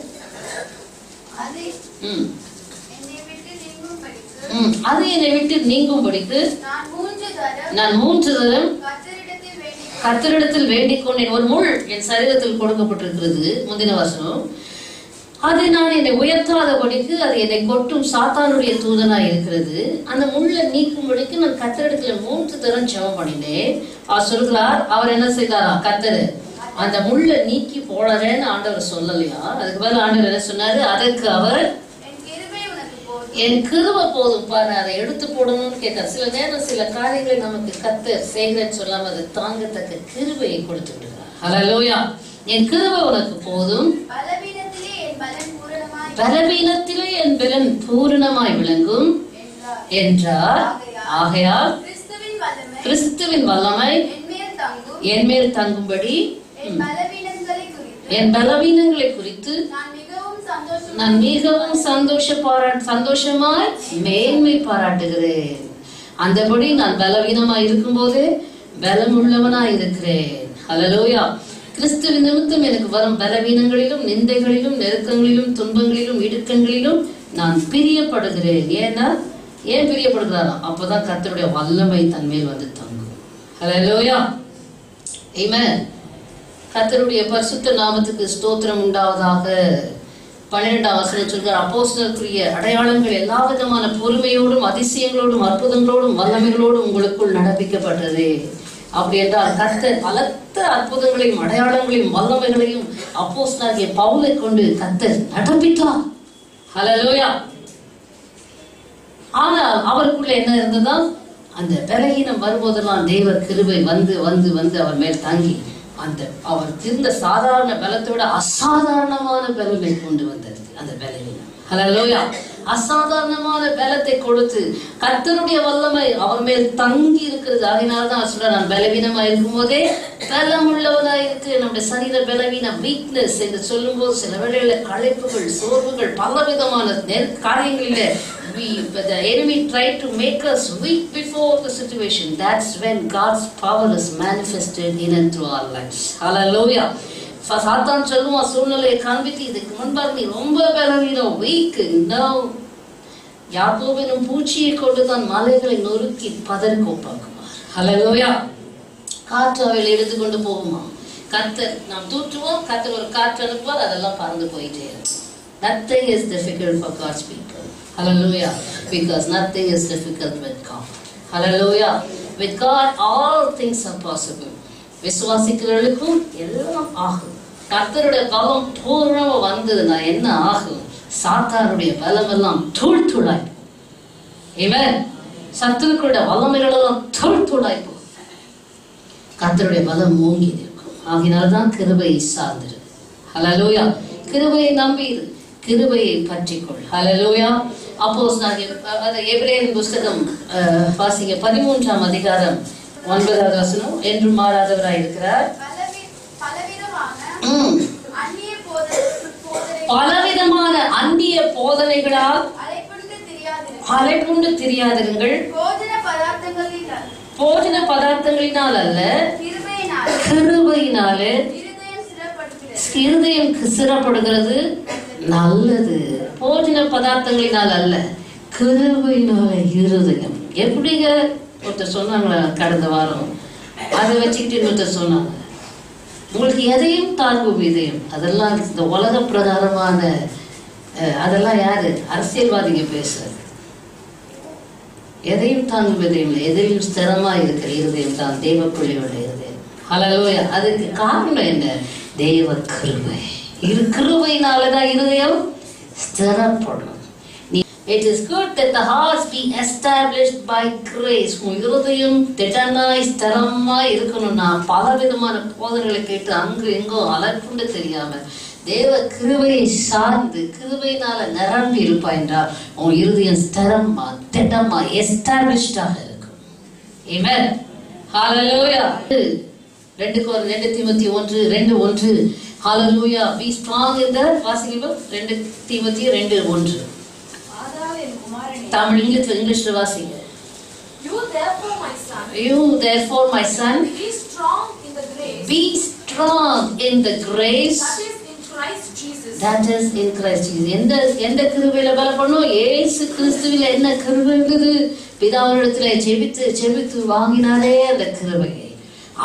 அது என்னை விட்டு நீங்கும்படிக்கு நான் 3 தரம் கர்த்தரிடத்தில் வேண்டிக் கொண்டேன். ஒரு முள் என் சரீரத்தில் கொடுக்கப்பட்டிருக்கிறது. முந்தின வசனம். அது நான் என்னை உயர்த்தாதபடிக்கு அது என்னை கொட்டும் சாத்தானுடைய தூதனாய் இருக்கிறது. அந்த முள்ளை நீக்கும்படிக்கு நான் கர்த்தரிடத்துல 3 தரம் ஜெபம் பண்ணினேன். அவர் சொல்கிறார், அவர் என்ன செய்தாரா? கர்த்தர் அந்த முள்ளை நீக்கி போடறேன்னு ஆண்டவர் சொல்லலையா? அதுக்கு பதில் ஆண்டவர் என்ன சொன்னாரு? அதற்கு அவர் என் கிருபை போதும் பாரு, அதை எடுத்து போடணும்னு கேட்டார். சில நேரம் சில காரியங்களை நமக்கு கர்த்தர் செய்கிறேன்னு சொல்லாம அதை தாங்கத்தக்க கிருபையை கொடுத்து விடுகிறார். ஹல்லேலூயா. என் கிருபை உனக்கு போதும், பலவீனத்திலே என் பலன் பூரணமாய் விளங்கும் என்றார். ஆகையால் கிறிஸ்துவின் வல்லமை என் மேல் தங்கும்படி என் பலவீனங்களை குறித்து நான் மிகவும் சந்தோஷமாய் மேன்மை பாராட்டுகிறேன். அந்தபடி நான் பலவீனமாய் இருக்கும் போது பலம் உள்ளவனாய் இருக்கிறேன். ஹல்லேலூயா. கிறிஸ்துவின் நிமித்தம் எனக்கு வரும் பலவீனங்களிலும் நிந்தைகளிலும் நெருக்கங்களிலும் துன்பங்களிலும் இடுக்கங்களிலும் நான் பிரியப்படுகிறேன். ஏன் பிரியப்படுகிறாரா? அப்பதான் கர்த்தருடைய வல்லமை தன் மேல் வந்து தங்கும். ஹல்லேலூயா. ஆமென். கர்த்தருடைய பரிசுத்த நாமத்துக்கு ஸ்தோத்திரம் உண்டாவதாக. 12ஆம் வசனம் சொல்கிறார், அப்போஸ்தலருக்குரிய அடையாளங்கள் எல்லா விதமான பொறுமையோடும் அதிசயங்களோடும் அற்புதங்களோடும் வல்லமைகளோடும் உங்களுக்குள் நடப்பிக்கப்பட்டது. அப்படி என்றால் கர்த்தர் பலத்த அற்புதங்களையும் அடையாளங்களையும் வல்லமைகளையும் அப்போஸ்தலனாகிய பவுலை கொண்டு கர்த்தர் நடப்பித்தார். ஹல்லேலூயா. ஆனால் அவருக்குள்ள என்ன இருந்ததா? அந்த பலகீனம் வரும்போதெல்லாம் தேவ கிருபை வந்து வந்து வந்து அவர் மேல் தங்கி அந்த அவர் இருந்த சாதாரண பலத்தை விட அசாதாரணமான பலனை கொண்டு வந்தது அந்த பலவீனம். ஹல்லேலூயா. அசாதாரணமான பலத்தை கொடுத்து கர்த்தருடைய வல்லமை அவர் மேல் தங்கி இருக்கிறது. அதனால்தான் சொல்ற, நான் பலவீனமா இருக்கும் போதே பலம் உள்ளவனா இருக்கு. நம்முடைய சரீர பலவீனம், வீக்னஸ் என்று சொல்லும் போது சில வேளையில களைப்புகள், சோர்வுகள், பலவிதமான காரியங்களில the enemy tried to make us weak before the situation. That's when God's power is manifested in and through our lives. Hallelujah. சாத்தான் சொல்லுவான், சூழ்நிலையை காண்பித்து, இதுக்கு முன்பாக நீ ரொம்ப பலவீனம், வீக். யாக்கோபினும் பூச்சியை கொண்டுதான் மலைகளை நொறுக்கி பதறி கோப்பாக்குவார். ஹல்லேலூயா. காற்று அவையில் எடுத்து கொண்டு போகுமா? கர்த்தர் நாம் தூற்றுவோம், கர்த்தர் ஒரு காற்று அனுப்புவார், அதெல்லாம் பறந்து போயிட்டே இருக்கும். Nothing is difficult for God's people. Hallelujah. Because nothing is difficult with God. Hallelujah. With God all things are possible. விசுவாசிக்கிறவர்களுக்கும் எல்லாம் ஆகும். கர்த்தருடைய பலம் பூர்ணமா வந்ததுன்னா என்ன ஆகும்? சாத்தானுடைய பலம் எல்லாம் தூள் தூளாய் போகும். ஆமென். சத்துருக்களுடைய வல்லமைகள் எல்லாம் தூள் தூளாய் போகும். கர்த்தருடைய பலம் ஓங்கி இருக்கும். ஆகினால்தான் கிருபையை சார்ந்திரு. ஹல்லேலூயா. கிருபையை நம்பிரு, கிருபையை பற்றிக்கொள். ஹல்லேலூயா. அப்போஸ்தலனாகிய எபிரேயரின் புஸ்தகம் வாசிங்க 13ஆம் அதிகாரம் 9வது வசனம். என்று மாறாதவராய் இருக்கிறார். பலவிதமான அந்நிய போதனைகளால் அலைப்புண்டு திரியாதிருங்கள். போஜன பதார்த்தங்களினால் அல்ல, கிருபையினாலே இருதயம் சிறப்படுகிறது. நல்லது. போஜன பதார்த்தங்களினால் அல்ல, கிருபையினால இருதயம். எப்படிங்க? ஒருத்தர் சொன்னாங்களா கடந்த வாரம், அதை வச்சுக்கிட்டு ஒருத்தர் சொன்னாங்க, உங்களுக்கு எதையும் தாங்கும் இதயம். அதெல்லாம் இந்த உலக பிரகாரமான அதெல்லாம் யாரு? அரசியல்வாதிங்க பேசுறது. எதையும் தாங்கும் இதயம் இல்லை, எதிலையும் ஸ்திரமா இருக்கிற இருதயம் தான் தேவ பிள்ளையோட இருதயம். ஹல்லேலூயா. அதுக்கு காரணம் என்ன? தேவ கிருபை. கிருபையினாலதான் இருதயம் ஸ்திரப்படும். It is good that the hearts be established by grace. உன் இருதயம் திடனாய் ஸ்திரமாய் இருக்கணும்னா பலவிதமான போதனைகளை கேட்டு அங்கு எங்கோ அலர்ப்புண்டு தெரியாம தேவ கிருபையை சார்ந்து கிருபையினால நிரம்பி இருப்பாய் என்றால் உன் இருதயம் ஸ்திரமா திடமா எஸ்டாப்ளிஷ்டாக இருக்கும். ஆமென். ஹல்லேலூயா. 2 தீமோத்தேயு 1:2 ஹல்லேலூயா. Be strong in the வாசிங்க 2 தீமோத்தேயு 2:1. தமிழ் இங்கிலீஷ்ல வாசிங்க. You therefore my son. You therefore my son. Be strong in the grace. Be strong in the grace. That is in Christ Jesus. That is in Christ Jesus. எந்த கிருபையில பலப்படணும்? இயேசு கிறிஸ்துவில என்ன கிருபை இருக்குது? பிதாவினிடத்துல ஜெபித்து வாங்கினாரே அந்த கிருபையை.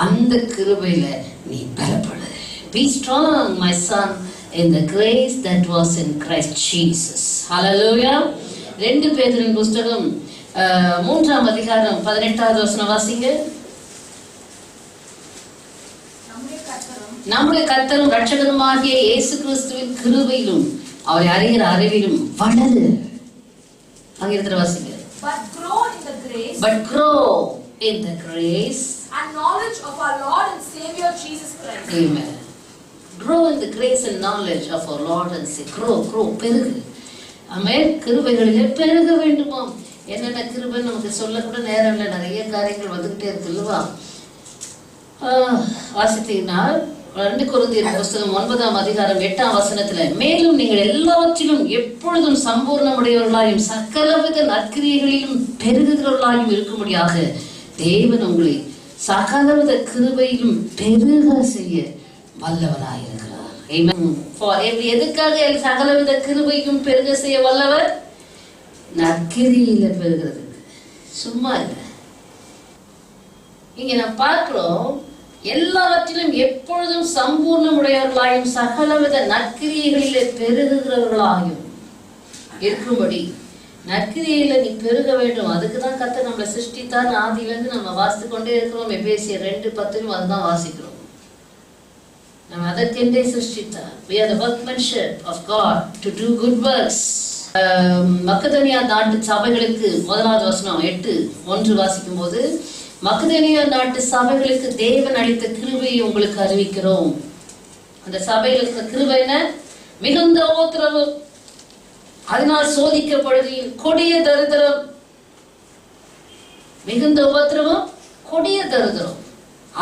அந்த கிருபையில நீ பலப்படு. Be strong my son in the grace that was in Christ Jesus. Hallelujah. 2 பேதுருவின் புஸ்தகம் 3ஆம் அதிகாரம் 18வது வசனம் வாசிங்க. நம்முடைய கர்த்தரும் இரட்சகருமாகிய இயேசு கிறிஸ்துவின் கிருபையிலும் அவரை அறிகிற அறிவிலும் வளரு. அங்கிருக்கிற வாசிங்க. But grow in the grace and knowledge of our Lord and Savior Jesus Christ. Amen. Grow in the grace and knowledge of our Lord and Savior. Grow பெருகு. ஆமென். கிருபைகளிலே பெருக வேண்டுமாம். என்னென்ன கிருபை நமக்கு சொல்ல கூட நேரம் இல்லை, நிறைய காரியங்கள் வந்துகிட்டே இருக்கு இல்லவா? வாசித்தீங்கன்னா 2 கொரிந்தியர் புஸ்தகம் 9ஆம் அதிகாரம் 8ஆம் வசனத்துல, மேலும் நீங்கள் எல்லாவற்றிலும் எப்பொழுதும் சம்பூர்ணமுடையவர்களாயும் சகலவித நற்கிரியைகளிலும் பெருகுகிறவர்களாயும் இருக்கும்படியாக தேவன் உங்களை சகலவித கிருபையிலும் பெருக செய்ய வல்லவராயிருக்கிறார். எதுக்காக சகலவித கிருபையும் பெருக செய்ய வல்லவர்? நற்கிரியில பெருகிறதுக்கு. சும்மா இல்ல. இங்க நான் பார்க்கிறோம், எல்லாவற்றிலும் எப்பொழுதும் சம்பூர்ணமுடையவர்களாயும் சகலவித நற்கிரியைகளிலே பெருகுகிறவர்களாயும் இருக்கும்படி. நற்கிரியில நீ பெருக வேண்டும். அதுக்குதான் கர்த்தர் நம்மளை சிருஷ்டித்தார். ஆதியிலிருந்து நம்ம வாசித்து கொண்டே இருக்கிறோம். எபேசியர் 2:10 அதுதான் வாசிக்கிறோம். நம்ம அதற்கென்றே சிருஷ்டித்தார். We are the workmanship of God to do good works. Macedonia நாட்டு சபைகளுக்கு 1வது வசனம் 8:1 வாசிக்கும் போது, மக்கதோனியா நாட்டு சபைகளுக்கு தேவன் அளித்த கிருபையை உங்களுக்கு அறிவிக்கிறோம். அந்த சபையில் இருக்கிற கிருபை என்ன? மிகுந்த உபத்திரவம், அதனால் சோதிக்கப்படுகையில் கொடிய தரித்திரம். மிகுந்த உபத்திரவம், கொடிய தரித்திரம்.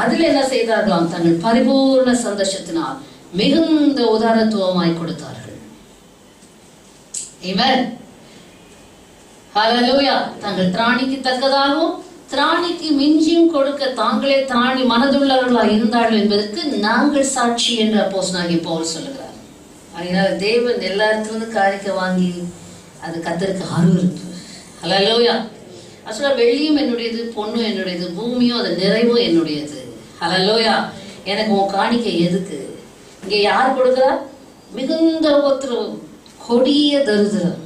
அதில் என்ன செய்தார்களாம்? தங்கள் பரிபூர்ண சந்தோஷத்தினால் மிகுந்த உதாரத்துவமாய் கொடுத்தார்கள். ஆமென். ஹல்லேலூயா. தங்கள் திராணிக்கு தக்கதாகவும் திராணிக்கு மிஞ்சியும் கொடுக்க தாங்களே திராணி மனதுள்ளவர்களாய் இருந்தார்கள் என்பதற்கு நாங்கள் சாட்சி என்று அப்போஸ்தலனாகிய பவுல் சொல்லுகிறார். அதனால தேவன் எல்லா இடத்துலேருந்து காணிக்க வாங்கி அது கர்த்தருக்கு அருவருப்பு. ஹல்லேலூயா. அசலா வெள்ளியும் என்னுடையது, பொண்ணும் என்னுடையது, பூமியும் அது நிறைவும் என்னுடையது. ஹல்லேலூயா. எனக்கு உன் காணிக்கை எதுக்கு? இங்கே யார் கொடுக்கிறா? மிகுந்த உபத்திரவம், கொடிய தரித்திரம்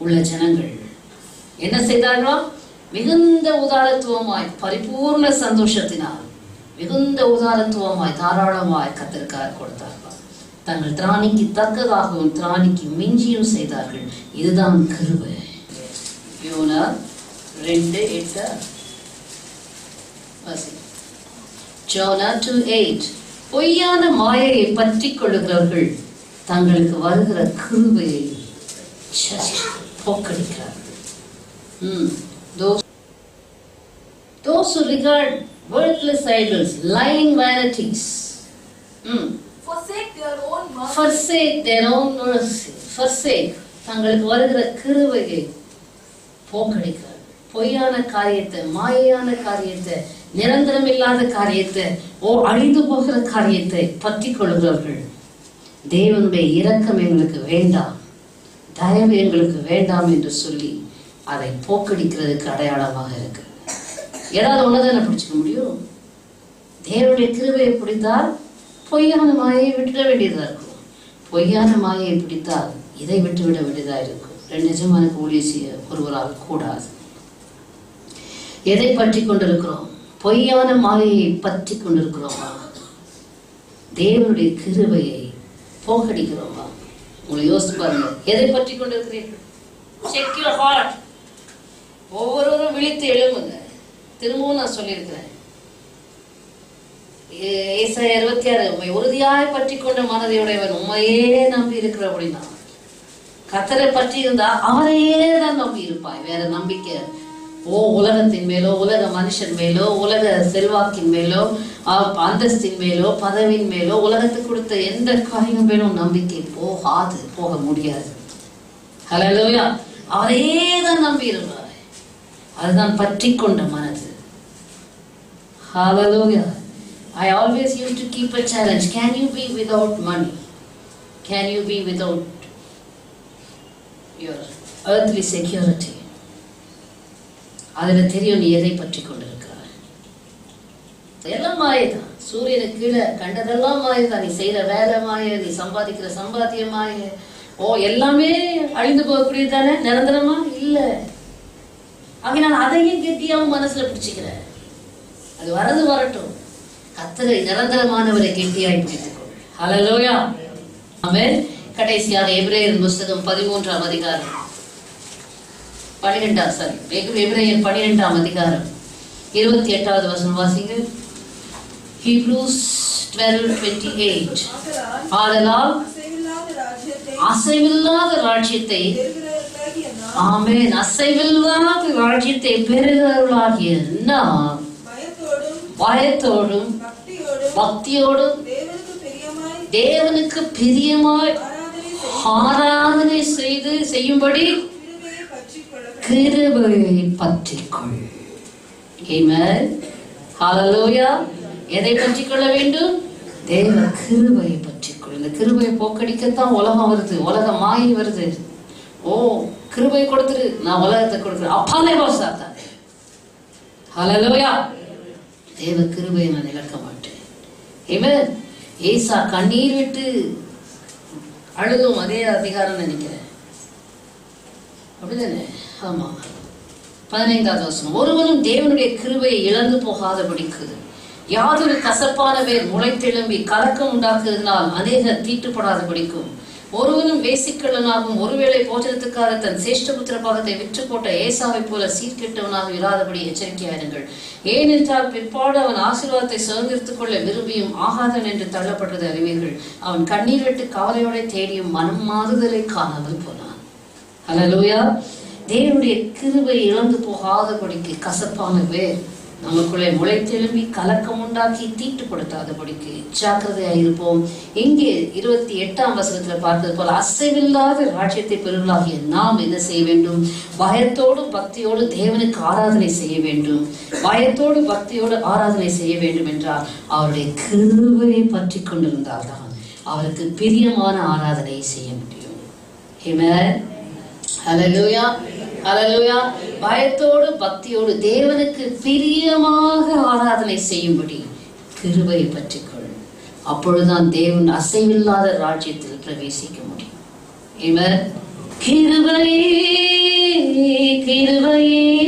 உள்ள ஜனங்கள் என்ன செய்தார்களோ? மிகுந்த உதாரத்துவமாய் பரிபூர்ண சந்தோஷத்தினால் மிகுந்த உதாரத்துவமாய் தாராளமாய் கர்த்தருக்காக கொடுத்தார்கள். தங்கள் திராணிக்கு தக்கதாகவும் திராணிக்கு மிஞ்சியும் செய்தார்கள். இதுதான் கிருபை. யோனா 2:8 Jonah 2:8 பொய்யான மாயையை பற்றி கொள்ளுகிறவர்கள் தங்களுக்கு வருகிற கிருபையை போக்கடிக்கிறார்கள். Those who regard worthless idols, lying vanities, forsake their own mercy, தங்களுக்கு வருகிற கிருபையை போக்கடிக்கிறார்கள். பொய்யான காரியத்தை, மாயான காரியத்தை, நிரந்தரம் இல்லாத காரியத்தை, அழிந்து போகிற காரியத்தை பற்றி கொள்கிறவர்கள் தேவனுடைய இரக்கம் எங்களுக்கு வேண்டாம், தயவு எங்களுக்கு வேண்டாம் என்று சொல்லி அதை போக்கடிக்கிறதுக்கு அடையாளமாக இருக்கு. ஏதாவது ஒண்ணுதானே பிடிச்சிக்க முடியும்? தேவனுடைய கிருபையை பிடித்தால் பொய்யான மாயை விட்டுட வேண்டியதா இருக்கும். பொய்யான மாயை பிடித்தால் இதை விட்டுவிட வேண்டியதா இருக்கும். நிஜமான ஊழிய செய்ய ஒருவரால் கூடாது. எதை பற்றி கொண்டிருக்கிறோம்? பொய்யான மாயையை பற்றி கொண்டிருக்கிறோமா? தேவனுடைய கிருபையை போக்கடிக்கிறோமா? உங்களை யோசித்து பாருங்க. எதை பற்றி கொண்டிருக்கிறீர்கள்? Check your heart. ஒவ்வொருவரும் விழித்து எழுமுங்க. திரும்பவும் நான் சொல்லியிருக்கிறேன், ஏசாயா 66, உறுதியாய் பற்றி கொண்ட மனதையுடையவன் உண்மையே நம்பி இருக்கிற அப்படின்னா, கர்த்தரை பற்றி இருந்தா அவரையே தான் நம்பி இருப்பாய். வேற நம்பிக்கை உலகத்தின் மேலோ, உலக மனுஷன் மேலோ, உலக செல்வாக்கின் மேலோ, அந்தஸ்தின் மேலோ, பதவியின் மேலோ, உலகத்துக்கு கொடுத்த எந்த காரியம் மேலும் நம்பிக்கை போக முடியாது. ஹல்லேலூயா. அவரையே தான் நம்பி இருப்பாய். அதுதான் பற்றி கொண்ட மனது. Hallelujah. I always used to keep a challenge. Can you be without money? Can you be without your earthly security? அதில் தெரியும் நீ எதை பற்றி கொண்டிருக்கிறாய். எல்லாம் மாயதான். சூரியனுக்கு கீழே கண்டதெல்லாம் மாயதான். நீ செய்யற வேலை மாய, நீ சம்பாதிக்கிற சம்பாத்திய மாய. எல்லாமே அழிந்து போகக்கூடியது தானே, நிரந்தரமா இல்லை. ஆக நான் அதையும் கெட்டியாவும் மனசுல பிடிச்சிக்கிறேன். அது வரது வரட்டும். கர்த்தரை நிரந்தரமானவரை கெட்டியாய் பிடித்துக்கொள். ஹல்லேலூயா. ஆமென். கடைசியாக எபிரேயர் புத்தகம் 13ஆம் அதிகாரம் 12ஆம் 12ஆம் அதிகாரம் 28வது வசனம் வாசிங்க. Hebrews 12:28. ஆதலால் அசைவில்லாத ராஜ்யத்தை, ஆமென், அசைவில்லாத ராஜ்யத்தை பெறுகிறவர்களாகிய நாம் பயத்தோடும் பக்தியோடும் தேவனுக்கு பிரியமாய் ஆராதனை செய்யும்படி கிருபையை பற்றிக்கொள். ஆமென். ஹல்லேலூயா. எதை பற்றிக்கொள்ள வேண்டும்? தேவ கிருபையை பற்றிக்கொள். இந்த கிருபையை போக்கடிக்கத்தான் உலகம் வருது, உலக மாயை வருது. கிருபை கொடுத்துரு, நான் உலகத்தை கொடுக்குறேன், அப்பாலே போசாத்தா. ஹல்லேலூயா. தேவ கிருபையை நான் இழக்க மாட்டேன். ஆமென். ஏசா கண்ணீர் விட்டு அழுதும் அதே அதிகாரம் நினைக்கிறேன், அப்படிதானே? ஆமா. 15வது வசனம். ஒருவனும் தேவனுடைய கிருபையை இழந்து போகாதபடிக்கு யாதொரு கசப்பான வேர் முளைத்தெழும்பி கலக்கம் உண்டாக்குவதனால் அநேகர் தீட்டுப்படாதபடிக்கும், ஒருவனும் வேசிக்கல்லனாகவும் ஒருவேளை போஜனத்துக்காக தன் சேஷ்டபுத்திர பாகத்தை விற்று போட்ட ஏசாவை போல சீர்கெட்டவனாக இராதபடி எச்சரிக்கையாயிருங்கள். ஏனென்றால் பிற்பாடு அவன் ஆசீர்வாதத்தை சுதந்திரித்துக் கொள்ள விரும்பியும் ஆகாதவன் என்று தள்ளப்பட்டது அறிவீர்கள். அவன் கண்ணீர் விட்டு கவலையோட தேடியும் மனம் மாறுதலை காணாமல் போனான். ஹல்லேலூயா. தேவனுடைய கிருபை இழந்து போகாதபடிக்கு கசப்பான வேர் நமக்குள்ளே முளைத்தெழும்பி கலக்கம் உண்டாக்கி தீட்டுப்படுத்தாதபடிக்கு ஜாக்கிரதையாயிருப்போம். இங்கே 28ஆம் வசனத்துல பார்த்தது போல அசைவில்லாத ராஜ்யத்தை பெறுவர்களாகிய நாம் என்ன செய்ய வேண்டும்? பயத்தோடு பக்தியோடு தேவனுக்கு ஆராதனை செய்ய வேண்டும். பயத்தோடு பக்தியோடு ஆராதனை செய்ய வேண்டும் என்றால் அவருடைய கிருபையை பற்றி கொண்டிருந்தால்தான் அவருக்கு பிரியமான ஆராதனை செய்ய முடியும். ஆமென். ஹல்லேலூயா. ஹல்லேலூயா. பயத்தோடு பக்தியோடு தேவனுக்கு பிரியமாக ஆராதனை செய்யும்படி கிருபையை பற்றிக்கொள். அப்பொழுதுதான் தேவன் அசைவில்லாத ராஜ்யத்தில் பிரவேசிக்க முடியும். ஆமென். கிருபையே கிருபையே